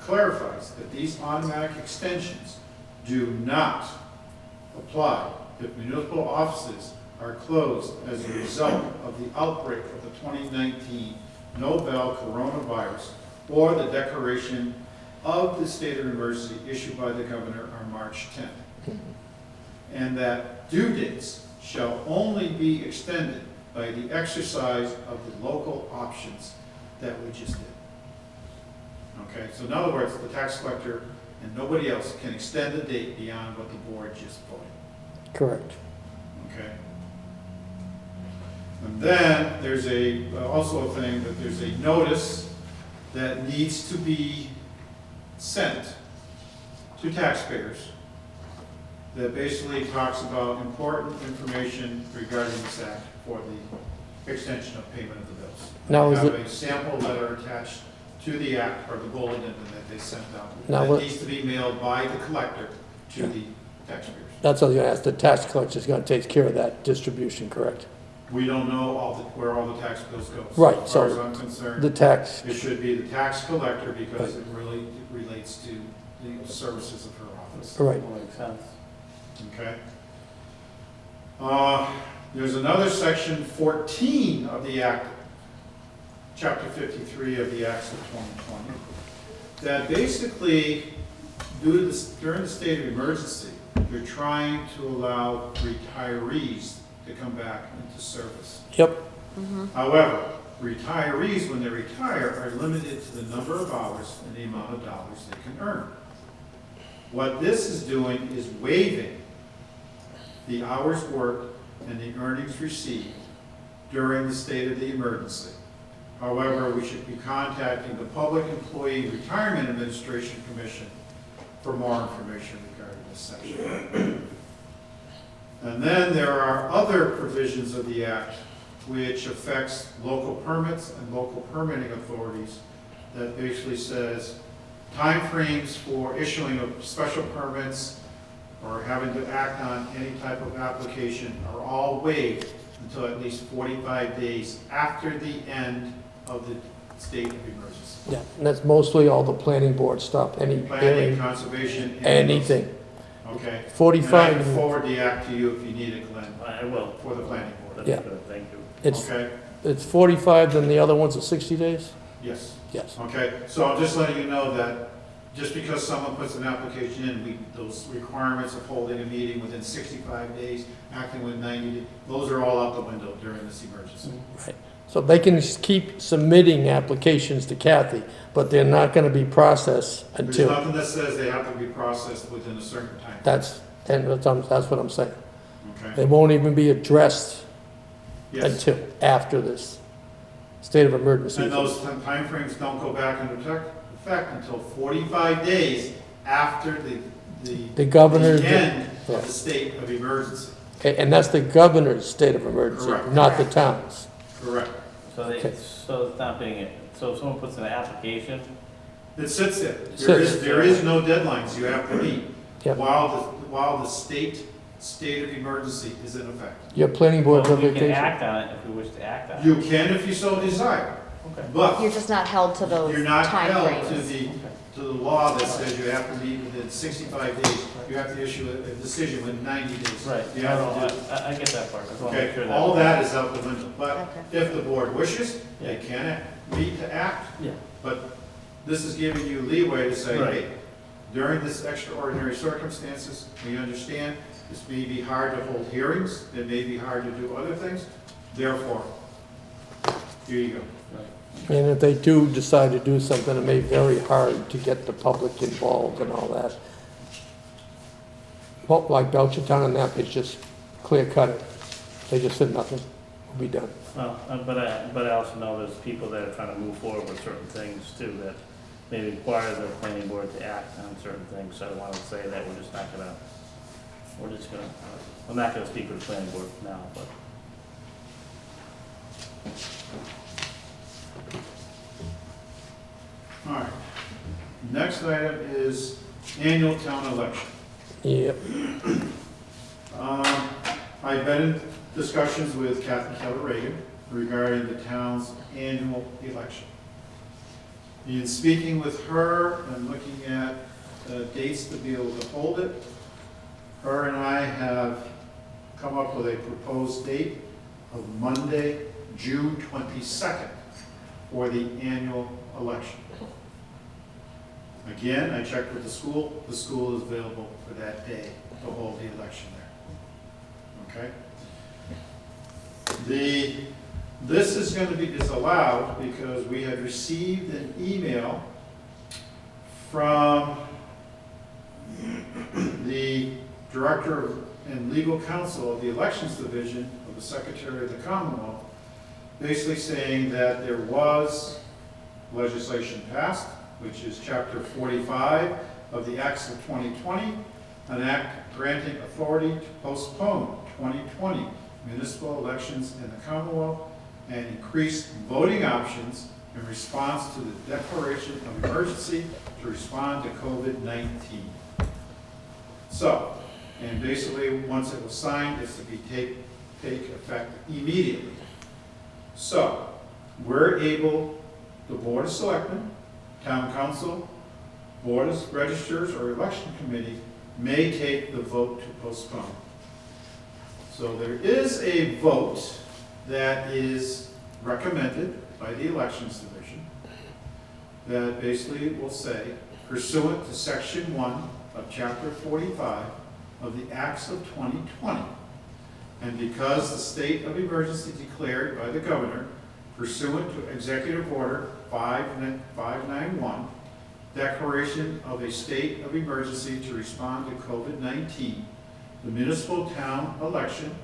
[SPEAKER 5] clarifies that these automatic extensions do not apply if municipal offices are closed as a result of the outbreak of the 2019 novel coronavirus or the declaration of the state of emergency issued by the governor on March 10th. And that due dates shall only be extended by the exercise of the local options that we just did. Okay, so in other words, the tax collector and nobody else can extend the date beyond what the board just voted.
[SPEAKER 1] Correct.
[SPEAKER 5] Okay. And then there's also a thing that there's a notice that needs to be sent to taxpayers that basically talks about important information regarding this act for the extension of payment of the bills.
[SPEAKER 1] Now,
[SPEAKER 5] We
[SPEAKER 1] is
[SPEAKER 5] have
[SPEAKER 1] it-
[SPEAKER 5] a sample letter attached to the act or the bulletin that they sent out.
[SPEAKER 1] Now,
[SPEAKER 5] That
[SPEAKER 1] what-
[SPEAKER 5] needs to be mailed by the collector to the taxpayers.
[SPEAKER 1] That's what I was gonna ask. The tax collector is gonna take care of that distribution, correct?
[SPEAKER 5] We don't know where all the tax bills go.
[SPEAKER 1] Right,
[SPEAKER 5] As far as
[SPEAKER 1] so
[SPEAKER 5] I'm concerned,
[SPEAKER 1] The tax,
[SPEAKER 5] it should be the tax collector because it really relates to the services of her office.
[SPEAKER 1] right.
[SPEAKER 3] Makes sense.
[SPEAKER 5] Okay? There's another section 14 of the Act, Chapter 53 of the Acts of 2020, that basically, during the state of emergency, they're trying to allow retirees to come back into service.
[SPEAKER 1] Yep.
[SPEAKER 5] However, retirees, when they retire, are limited to the number of hours and the amount of dollars they can earn. What this is doing is waiving the hours worked and the earnings received during the state of the emergency. However, we should be contacting the Public Employee Retirement Administration Commission for more information regarding this section. And then there are other provisions of the Act which affects local permits and local permitting authorities that basically says timeframes for issuing of special permits or having to act on any type of application are all waived until at least 45 days after the end of the state of emergency.
[SPEAKER 1] Yeah, and that's mostly all the planning board stuff, any
[SPEAKER 5] Planning,
[SPEAKER 1] hearing,
[SPEAKER 5] conservation.
[SPEAKER 1] anything.
[SPEAKER 5] Okay.
[SPEAKER 1] 45.
[SPEAKER 5] And I can forward the act to you if you need it, Glenn,
[SPEAKER 3] I will.
[SPEAKER 5] for the planning board.
[SPEAKER 3] That's
[SPEAKER 1] Yeah.
[SPEAKER 3] good, thank you.
[SPEAKER 5] Okay?
[SPEAKER 1] It's 45, then the other one's at 60 days?
[SPEAKER 5] Yes.
[SPEAKER 1] Yes.
[SPEAKER 5] Okay, so I'm just letting you know that just because someone puts an application in, those requirements of holding a meeting within 65 days, acting within 90 days, those are all out the window during this emergency.
[SPEAKER 1] Right. So they can just keep submitting applications to Kathy, but they're not gonna be processed
[SPEAKER 5] There's
[SPEAKER 1] until,
[SPEAKER 5] nothing that says they have to be processed within a certain time.
[SPEAKER 1] that's what I'm saying.
[SPEAKER 5] Okay?
[SPEAKER 1] They won't even be addressed
[SPEAKER 5] Yes.
[SPEAKER 1] until after this state of emergency.
[SPEAKER 5] And those timeframes don't go back into effect until 45 days after
[SPEAKER 1] The governor-
[SPEAKER 5] the end
[SPEAKER 1] yeah.
[SPEAKER 5] of the state of emergency.
[SPEAKER 1] And that's the governor's state of emergency,
[SPEAKER 5] Correct.
[SPEAKER 1] not the town's.
[SPEAKER 5] Correct.
[SPEAKER 3] So they,
[SPEAKER 1] Okay.
[SPEAKER 3] so it's not being, so if someone puts in an application,
[SPEAKER 5] It sits there.
[SPEAKER 1] Sits.
[SPEAKER 5] There is no deadlines you have to meet
[SPEAKER 1] Yep.
[SPEAKER 5] while the state of emergency is in effect.
[SPEAKER 1] Your planning board
[SPEAKER 3] well, we can
[SPEAKER 1] publication.
[SPEAKER 3] act on it if we wish to act on it.
[SPEAKER 5] You can if you so desire,
[SPEAKER 3] Okay.
[SPEAKER 5] but
[SPEAKER 4] You're just not held to those
[SPEAKER 5] you're not held to
[SPEAKER 4] timeframes.
[SPEAKER 5] the law that says you have to meet within 65 days. You have to issue a decision within 90 days.
[SPEAKER 3] Right,
[SPEAKER 5] You have to do
[SPEAKER 3] I get that part, I just want to make
[SPEAKER 5] Okay,
[SPEAKER 3] sure that.
[SPEAKER 5] all that is out the window, but
[SPEAKER 4] Okay.
[SPEAKER 5] if the board wishes, they
[SPEAKER 3] Yeah.
[SPEAKER 5] can meet to act,
[SPEAKER 3] Yeah,
[SPEAKER 5] but this is giving you leeway to say,
[SPEAKER 3] Right.
[SPEAKER 5] hey, during this extraordinary circumstances, we understand this may be hard to hold hearings, it may be hard to do other things, therefore, here you go.
[SPEAKER 3] right.
[SPEAKER 1] And if they do decide to do something, it may be very hard to get the public involved and all that. Well, like Belchertown and that, it's just clear cut it. They just said nothing, will be done.
[SPEAKER 3] Well, but I also know there's people that are trying to move forward with certain things too, that may require the planning board to act on certain things, so I want to say that I'm not gonna speak with the planning board now, but.
[SPEAKER 5] All right. Next item is annual town election.
[SPEAKER 1] Yep.
[SPEAKER 5] I've been in discussions with Kathy Keller Reagan regarding the town's annual election. In speaking with her and looking at dates to be able to hold it, her and I have come up with a proposed date of Monday, June 22nd for the annual election. Again, I checked with the school is available for that day to hold the election there. Okay? This is going to be disallowed because we had received an email from the Director and Legal Counsel of the Elections Division of the Secretary of the Commonwealth, basically saying that there was legislation passed, which is Chapter 45 of the Acts of 2020, an act granting authority to postpone 2020 municipal elections in the Commonwealth and increase voting options in response to the declaration of emergency to respond to COVID-19. So, and basically, once it was signed, it's to be take effect immediately. So, we're able, the Board of Selectmen, Town Council, Board of Registers, or Election Committee may take the vote to postpone. So there is a vote that is recommended by the Elections Division that basically will say, pursuant to Section 1 of Chapter 45 of the Acts of 2020, and because the state of emergency declared by the governor pursuant to Executive Order 591, declaration of a state of emergency to respond to COVID-19, the municipal town election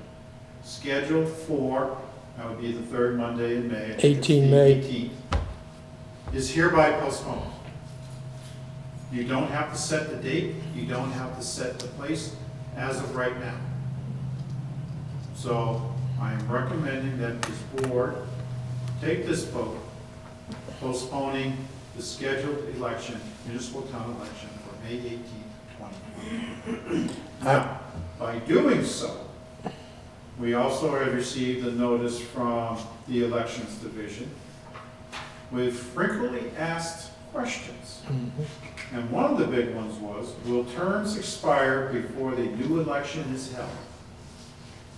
[SPEAKER 5] scheduled for, that would be the third Monday in May.
[SPEAKER 1] 18 May.
[SPEAKER 5] 18th, is hereby postponed. You don't have to set the date, you don't have to set the place as of right now. So I am recommending that this board take this vote postponing the scheduled election, municipal town election for May 18th, 2020. Now, by doing so, we also have received a notice from the Elections Division with frequently asked questions. And one of the big ones was, will terms expire before the new election is held?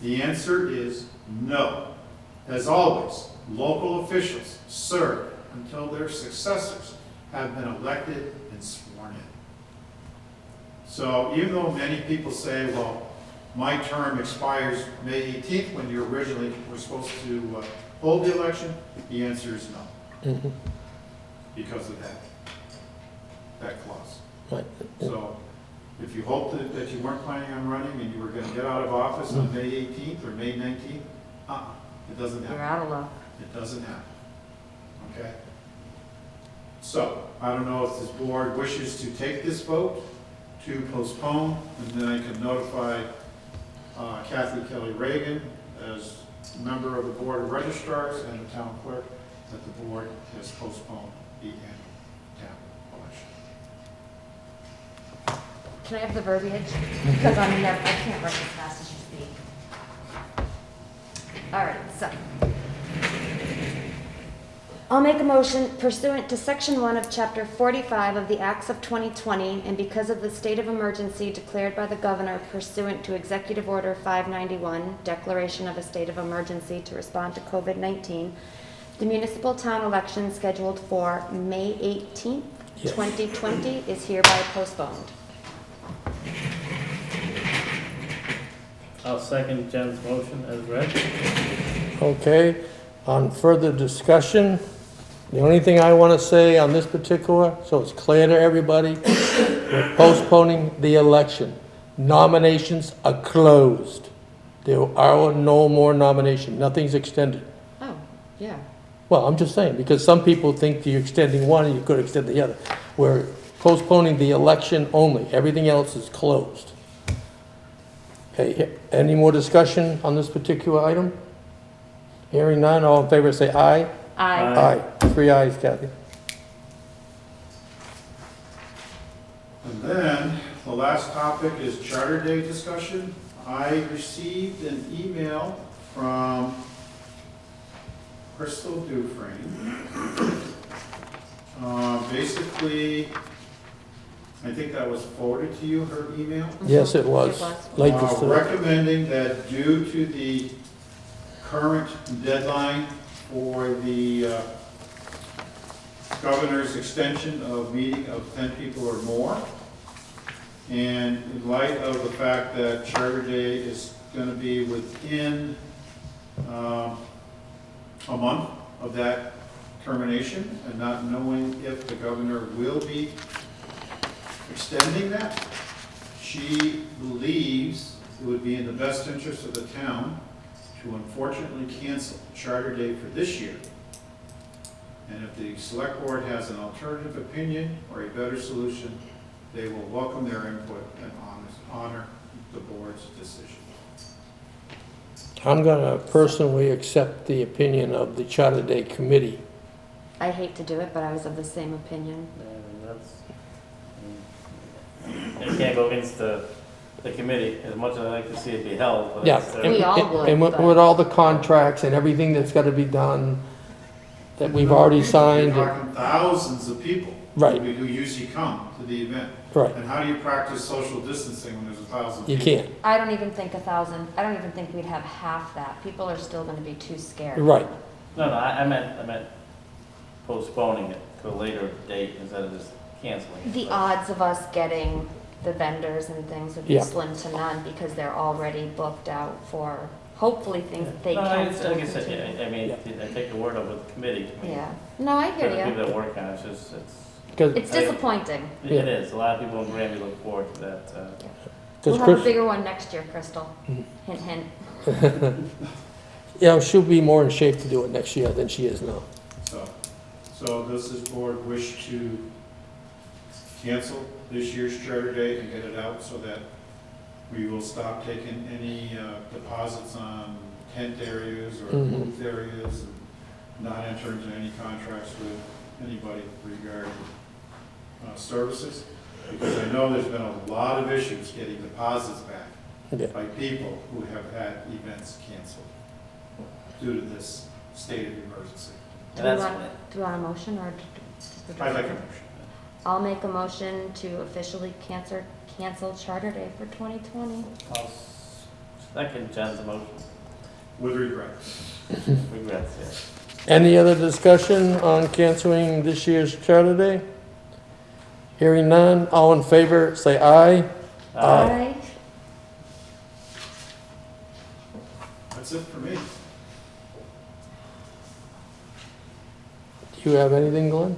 [SPEAKER 5] The answer is no. As always, local officials serve until their successors have been elected and sworn sworn in. So even though many people say, well, my term expires May 18th when you originally were supposed to hold the election, the answer is no.
[SPEAKER 1] Mhm.
[SPEAKER 5] Because of that clause.
[SPEAKER 1] Right.
[SPEAKER 5] So if you hoped that you weren't planning on running and you were going to get out of office on May 18th or May 19th, it doesn't happen.
[SPEAKER 4] You're out of luck.
[SPEAKER 5] It doesn't happen. Okay? So, I don't know if this board wishes to take this vote to postpone, and then I can notify Kathy Kelly Reagan as member of the Board of Registrars and the town clerk that the board has postponed the annual town election.
[SPEAKER 4] Can I have the verbiage? Because I can't write as fast as you speak. All right, so. I'll make a motion pursuant to Section 1 of Chapter 45 of the Acts of 2020, and because of the state of emergency declared by the governor pursuant to Executive Order 591, Declaration of a State of Emergency to respond to COVID-19, the municipal town election scheduled for May 18th, 2020 is hereby postponed.
[SPEAKER 3] I'll second Jen's motion as read.
[SPEAKER 1] Okay, on further discussion, the only thing I want to say on this particular, so it's clear to everybody, we're postponing the election. Nominations are closed. There are no more nominations, nothing's extended.
[SPEAKER 4] Oh, yeah.
[SPEAKER 1] Well, I'm just saying, because some people think you're extending one and you could extend the other. We're postponing the election only, everything else is closed. Okay, any more discussion on this particular item? Hearing none, all in favor say aye.
[SPEAKER 4] Aye.
[SPEAKER 1] Aye. 3 ayes, Kathy.
[SPEAKER 5] And then, the last topic is Charter Day discussion. I received an email from Crystal Dufresne. Basically, I think that was forwarded to you, her email.
[SPEAKER 1] Yes, it was.
[SPEAKER 4] It was.
[SPEAKER 1] Late yesterday.
[SPEAKER 5] Recommending that due to the current deadline for the governor's extension of meeting of 10 people or more, and in light of the fact that Charter Day is going to be within a month of that termination, and not knowing if the governor will be extending that, she believes it would be in the best interest of the town to unfortunately cancel Charter Day for this year. And if the select board has an alternative opinion or a better solution, they will welcome their input and honor the board's decision.
[SPEAKER 1] I'm going to personally accept the opinion of the Charter Day Committee.
[SPEAKER 4] I hate to do it, but I was of the same opinion.
[SPEAKER 3] You can't go against the committee, as much as I'd like to see it be held. But
[SPEAKER 1] Yeah.
[SPEAKER 3] it's,
[SPEAKER 4] We all would,
[SPEAKER 1] And with
[SPEAKER 4] but-
[SPEAKER 1] with all the contracts and everything that's got to be done, that we've already signed.
[SPEAKER 5] You're talking thousands of people
[SPEAKER 1] Right.
[SPEAKER 5] who usually come to the event.
[SPEAKER 1] Right,
[SPEAKER 5] And how do you practice social distancing when there's 1,000
[SPEAKER 1] you
[SPEAKER 5] people?
[SPEAKER 1] can't.
[SPEAKER 4] I don't even think 1,000, I don't even think we'd have half that. People are still gonna be too scared.
[SPEAKER 1] Right.
[SPEAKER 3] No, I meant postponing it to a later date instead of just canceling it.
[SPEAKER 4] The
[SPEAKER 3] But-
[SPEAKER 4] odds of us getting the vendors and things would be
[SPEAKER 1] Yeah.
[SPEAKER 4] slim to none because they're already booked out for hopefully things that they
[SPEAKER 3] No,
[SPEAKER 4] can
[SPEAKER 3] it's,
[SPEAKER 4] still
[SPEAKER 3] like I said,
[SPEAKER 4] continue.
[SPEAKER 3] I mean, I take the word of the committee. I mean,
[SPEAKER 4] Yeah, no, I
[SPEAKER 3] for the
[SPEAKER 4] hear
[SPEAKER 3] people
[SPEAKER 4] you.
[SPEAKER 3] that work on it, it's
[SPEAKER 1] Because
[SPEAKER 4] It's disappointing.
[SPEAKER 1] Yeah.
[SPEAKER 3] it is. A lot of people in Granby look forward to that.
[SPEAKER 4] We'll have
[SPEAKER 1] Chris,
[SPEAKER 4] a bigger one next year, Crystal.
[SPEAKER 1] Mhm.
[SPEAKER 4] Hint, hint.
[SPEAKER 1] yeah, she'll be more in shape to do it next year than she is now.
[SPEAKER 5] So does this board wish to cancel this year's Charter Day and get it out so that we will stop taking any deposits on tent areas or
[SPEAKER 1] Mhm.
[SPEAKER 5] booth areas, and not enter into any contracts with anybody regarding services? Because I know there's been a lot of issues getting deposits back
[SPEAKER 1] Yeah.
[SPEAKER 5] by people who have had events canceled due to this state of emergency.
[SPEAKER 4] Do
[SPEAKER 3] And
[SPEAKER 4] we
[SPEAKER 3] that's-
[SPEAKER 4] want, do we want a motion or? just a
[SPEAKER 5] I'd like a
[SPEAKER 4] discussion?
[SPEAKER 5] motion.
[SPEAKER 4] I'll make a motion to officially cancel Charter Day for 2020.
[SPEAKER 3] I'll second Jen's motion.
[SPEAKER 5] With regrets.
[SPEAKER 3] Regrets, yes.
[SPEAKER 1] Any other discussion on canceling this year's Charter Day? Hearing none, all in favor, say aye. Aye.
[SPEAKER 5] That's it for me.
[SPEAKER 1] Do you have anything, Glenn?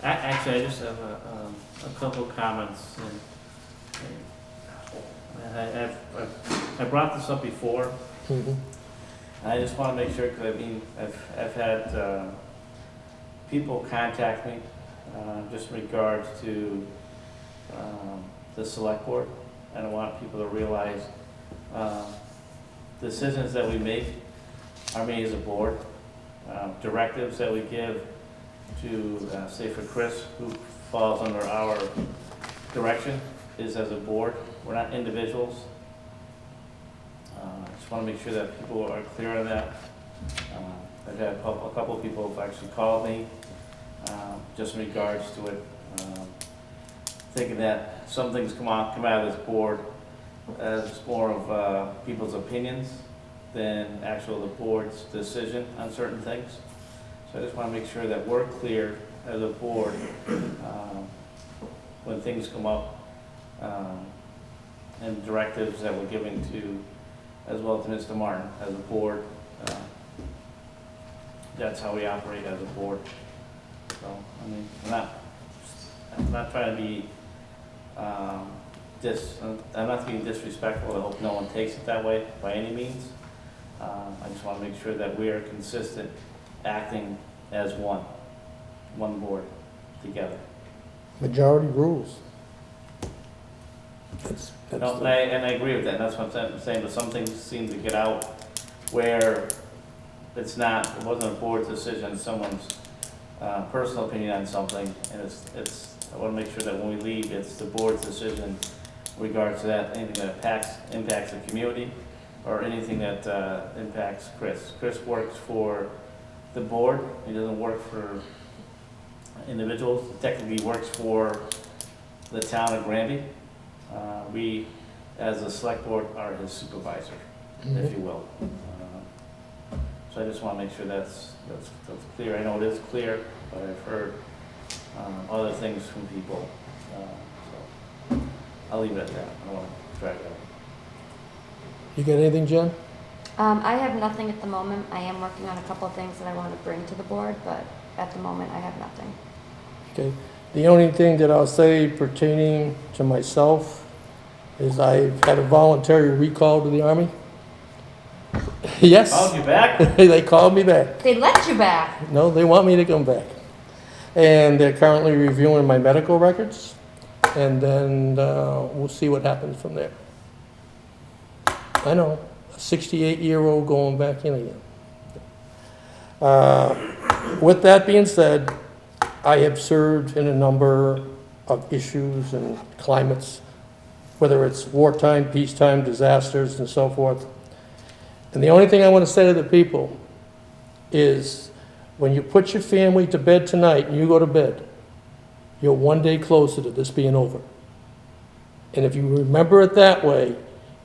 [SPEAKER 3] Actually, I just have a couple comments. And I brought this up before.
[SPEAKER 1] Mhm.
[SPEAKER 3] I just want to make sure, because I mean, I've had people contact me just in regards to the select board, and I want people to realize decisions that we make are made as a board. Directives that we give to, say for Chris, who falls under our direction, is as a board. We're not individuals. I just want to make sure that people are clear on that. I've had a couple of people have actually called me just in regards to it, thinking that some things come out of this board as more of people's opinions than actual the board's decision on certain things. So I just want to make sure that we're clear as a board when things come up and directives that we're giving to, as well to Mr. Martin as a board. That's how we operate as a board. So, I mean, I'm not trying to be I'm not being disrespectful. I hope no one takes it that way by any means. I just want to make sure that we are consistent, acting as one board together.
[SPEAKER 1] Majority rules. That's
[SPEAKER 3] No,
[SPEAKER 1] the-
[SPEAKER 3] and I agree with that. That's what I'm saying, but some things seem to get out where it wasn't a board decision, someone's personal opinion on something, and I want to make sure that when we leave, it's the board's decision in regards to that, anything that impacts the community, or anything that impacts Chris. Chris works for the board. He doesn't work for individuals. He technically works for the town of Granby. We, as a select board, are his supervisor, if you will. So I just want to make sure that's clear. I know it is clear, but I've heard other things from people. So I'll leave it at that. I don't want to drag it out.
[SPEAKER 1] You got anything, Jen?
[SPEAKER 4] I have nothing at the moment. I am working on a couple of things that I want to bring to the board, but at the moment, I have nothing.
[SPEAKER 1] Okay. The only thing that I'll say pertaining to myself is I've had a voluntary recall to the Army. Yes.
[SPEAKER 3] Called you back?
[SPEAKER 1] They called me back.
[SPEAKER 4] They let you back.
[SPEAKER 1] No, they want me to come back. And they're currently reviewing my medical records, and then we'll see what happens from there. I know, a 68-year-old going back in again. With that being said, I have served in a number of issues and climates, whether it's wartime, peacetime, disasters, and so forth. And the only thing I want to say to the people is, when you put your family to bed tonight and you go to bed, you're one day closer to this being over. And if you remember it that way,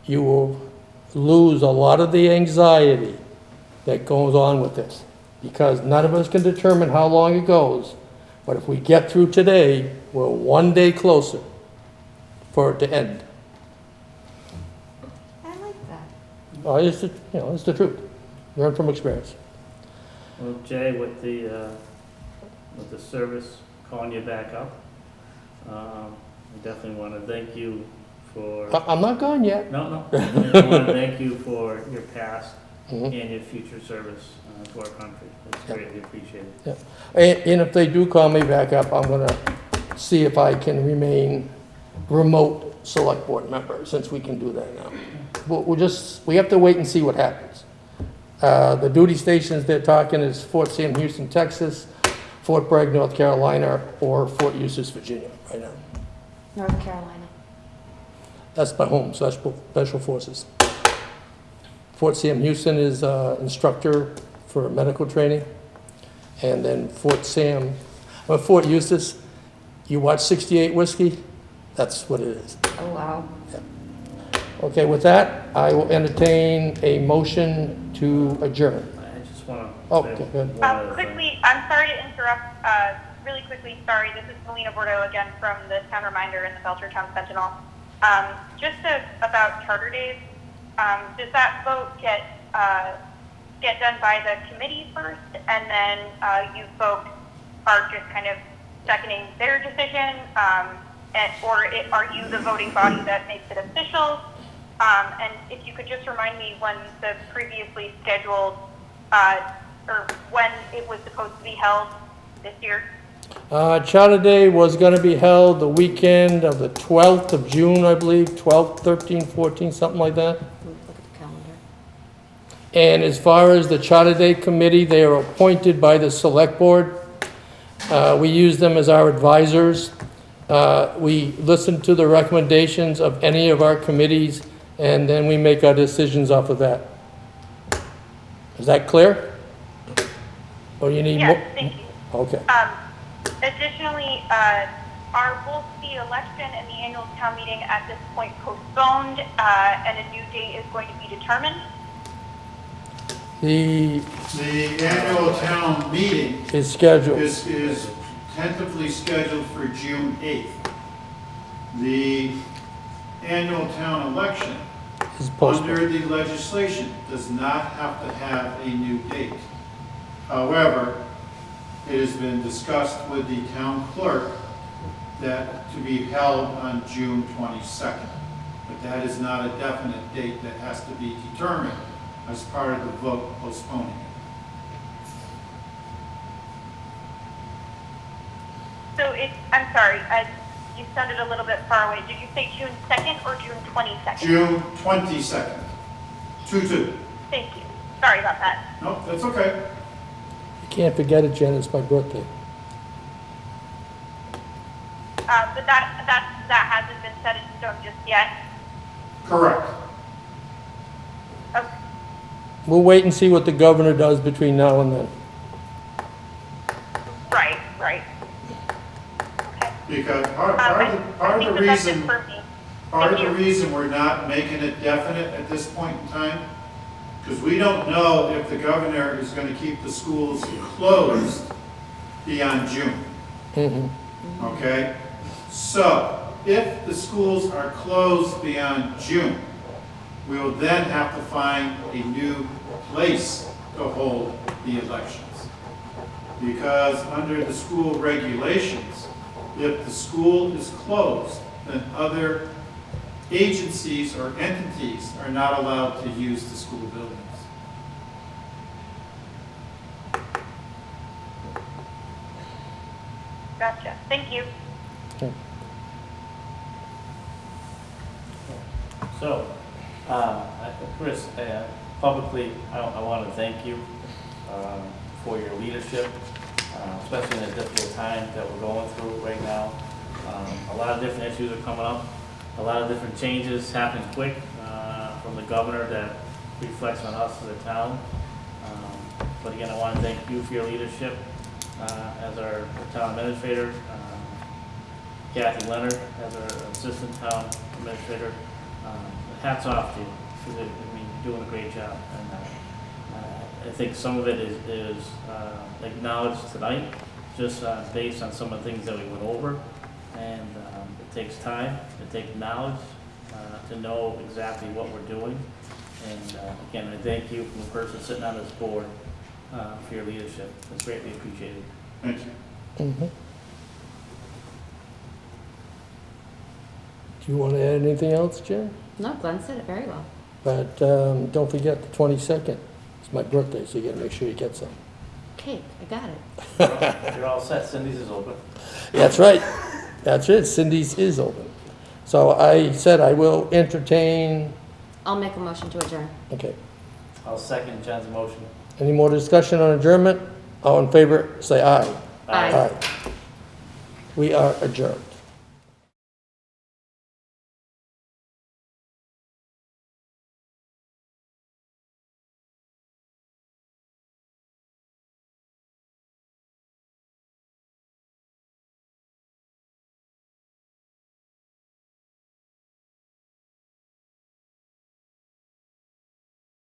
[SPEAKER 1] you will lose a lot of the anxiety that goes on with this. Because none of us can determine how long it goes, but if we get through today, we're one day closer for it to end.
[SPEAKER 4] I like that.
[SPEAKER 1] It's the, it's the truth. Learn from experience.
[SPEAKER 3] Well, Jay, with the service calling you back up, I definitely want to thank you for.
[SPEAKER 1] I'm not gone yet.
[SPEAKER 3] No. I want to thank you for your past
[SPEAKER 1] Mhm.
[SPEAKER 3] and your future service to our country. It's greatly appreciated.
[SPEAKER 1] Yeah. And if they do call me back up, I'm gonna see if I can remain remote select board member, since we can do that now. We have to wait and see what happens. The duty stations they're talking is Fort Sam Houston, Texas, Fort Bragg, North Carolina, or Fort Eustis, Virginia, right now.
[SPEAKER 4] North Carolina.
[SPEAKER 1] That's my home, Special Forces. Fort Sam Houston is instructor for medical training. And then Fort Eustis, you watch 68 Whiskey? That's what it is.
[SPEAKER 4] Oh, wow.
[SPEAKER 1] Okay, with that, I will entertain a motion to adjourn.
[SPEAKER 3] I just want to
[SPEAKER 1] Oh,
[SPEAKER 3] say
[SPEAKER 1] okay, good.
[SPEAKER 3] one other thing.
[SPEAKER 8] Quickly, I'm sorry to interrupt really quickly, sorry, this is Melina Bordeaux again from the Town Reminder and the Belchertown Sentinel. About charter days, does that vote get done by the committee first, and then you folks are just kind of seconding their decision, are you the voting body that makes it official? And if you could just remind me when the previously scheduled, or when it was supposed to be held this year?
[SPEAKER 1] Charter Day was going to be held the weekend of the 12th of June, I believe, 12th, 13th, 14th, something like that.
[SPEAKER 4] Look at the calendar.
[SPEAKER 1] And as far as the Charter Day Committee, they are appointed by the Select Board. We use them as our advisors. We listen to the recommendations of any of our committees, and then we make our decisions off of that. Is that clear? Or you need more?
[SPEAKER 8] Yes, thank you.
[SPEAKER 1] Okay.
[SPEAKER 8] Additionally, are both the election and the annual town meeting at this point postponed, and a new date is going to be determined?
[SPEAKER 1] The
[SPEAKER 5] annual town meeting
[SPEAKER 1] is scheduled.
[SPEAKER 5] is tentatively scheduled for June 8th. The annual town election
[SPEAKER 1] Is postponed.
[SPEAKER 5] under the legislation does not have to have a new date. However, it has been discussed with the town clerk that to be held on June 22nd. But that is not a definite date that has to be determined as part of the vote postponing it.
[SPEAKER 8] So I'm sorry, you sounded a little bit far away. Did you say June 2nd or June 22nd?
[SPEAKER 5] June 22nd. 2-2.
[SPEAKER 8] Thank you. Sorry about that.
[SPEAKER 5] No, that's okay.
[SPEAKER 1] You can't forget it, Jen, it's my birthday.
[SPEAKER 8] But that hasn't been set in stone just yet.
[SPEAKER 5] Correct.
[SPEAKER 8] Okay.
[SPEAKER 1] We'll wait and see what the governor does between now and then.
[SPEAKER 8] Right. Okay.
[SPEAKER 5] Because part
[SPEAKER 8] I
[SPEAKER 5] of
[SPEAKER 8] think
[SPEAKER 5] the
[SPEAKER 8] that's it
[SPEAKER 5] reason,
[SPEAKER 8] for me.
[SPEAKER 5] part of
[SPEAKER 8] Thank
[SPEAKER 5] the
[SPEAKER 8] you.
[SPEAKER 5] reason we're not making it definite at this point in time, because we don't know if the governor is going to keep the schools closed beyond June.
[SPEAKER 1] Mm-hmm.
[SPEAKER 5] Okay? So, if the schools are closed beyond June, we will then have to find a new place to hold the elections. Because under the school regulations, if the school is closed, then other agencies or entities are not allowed to use the school buildings.
[SPEAKER 8] Gotcha. Thank you.
[SPEAKER 3] So, Chris, publicly, I want to thank you for your leadership, especially in a difficult time that we're going through right now. A lot of different issues are coming up, a lot of different changes happening quick from the governor that reflects on us as a town. But again, I want to thank you for your leadership as our town administrator, Kathy Leonard as our assistant town administrator. Hats off to you, because you're doing a great job. And I think some of it is acknowledged tonight, just based on some of the things that we went over. And it takes time, it takes knowledge to know exactly what we're doing. And again, I thank you from the person sitting on this board for your leadership. It's greatly appreciated.
[SPEAKER 5] Thank you.
[SPEAKER 1] Mm-hmm. Do you want to add anything else, Jen?
[SPEAKER 4] No, Glenn said it very well.
[SPEAKER 1] But don't forget the 22nd. It's my birthday, so you got to make sure you get some.
[SPEAKER 4] Cake, I got it.
[SPEAKER 3] You're all set. Cindy's is open.
[SPEAKER 1] That's right. That's it. Cindy's is open. So I said I will entertain.
[SPEAKER 4] I'll make a motion to adjourn.
[SPEAKER 1] Okay.
[SPEAKER 3] I'll second Jen's motion.
[SPEAKER 1] Any more discussion on adjournment? All in favor, say aye.
[SPEAKER 4] Aye.
[SPEAKER 1] We are adjourned.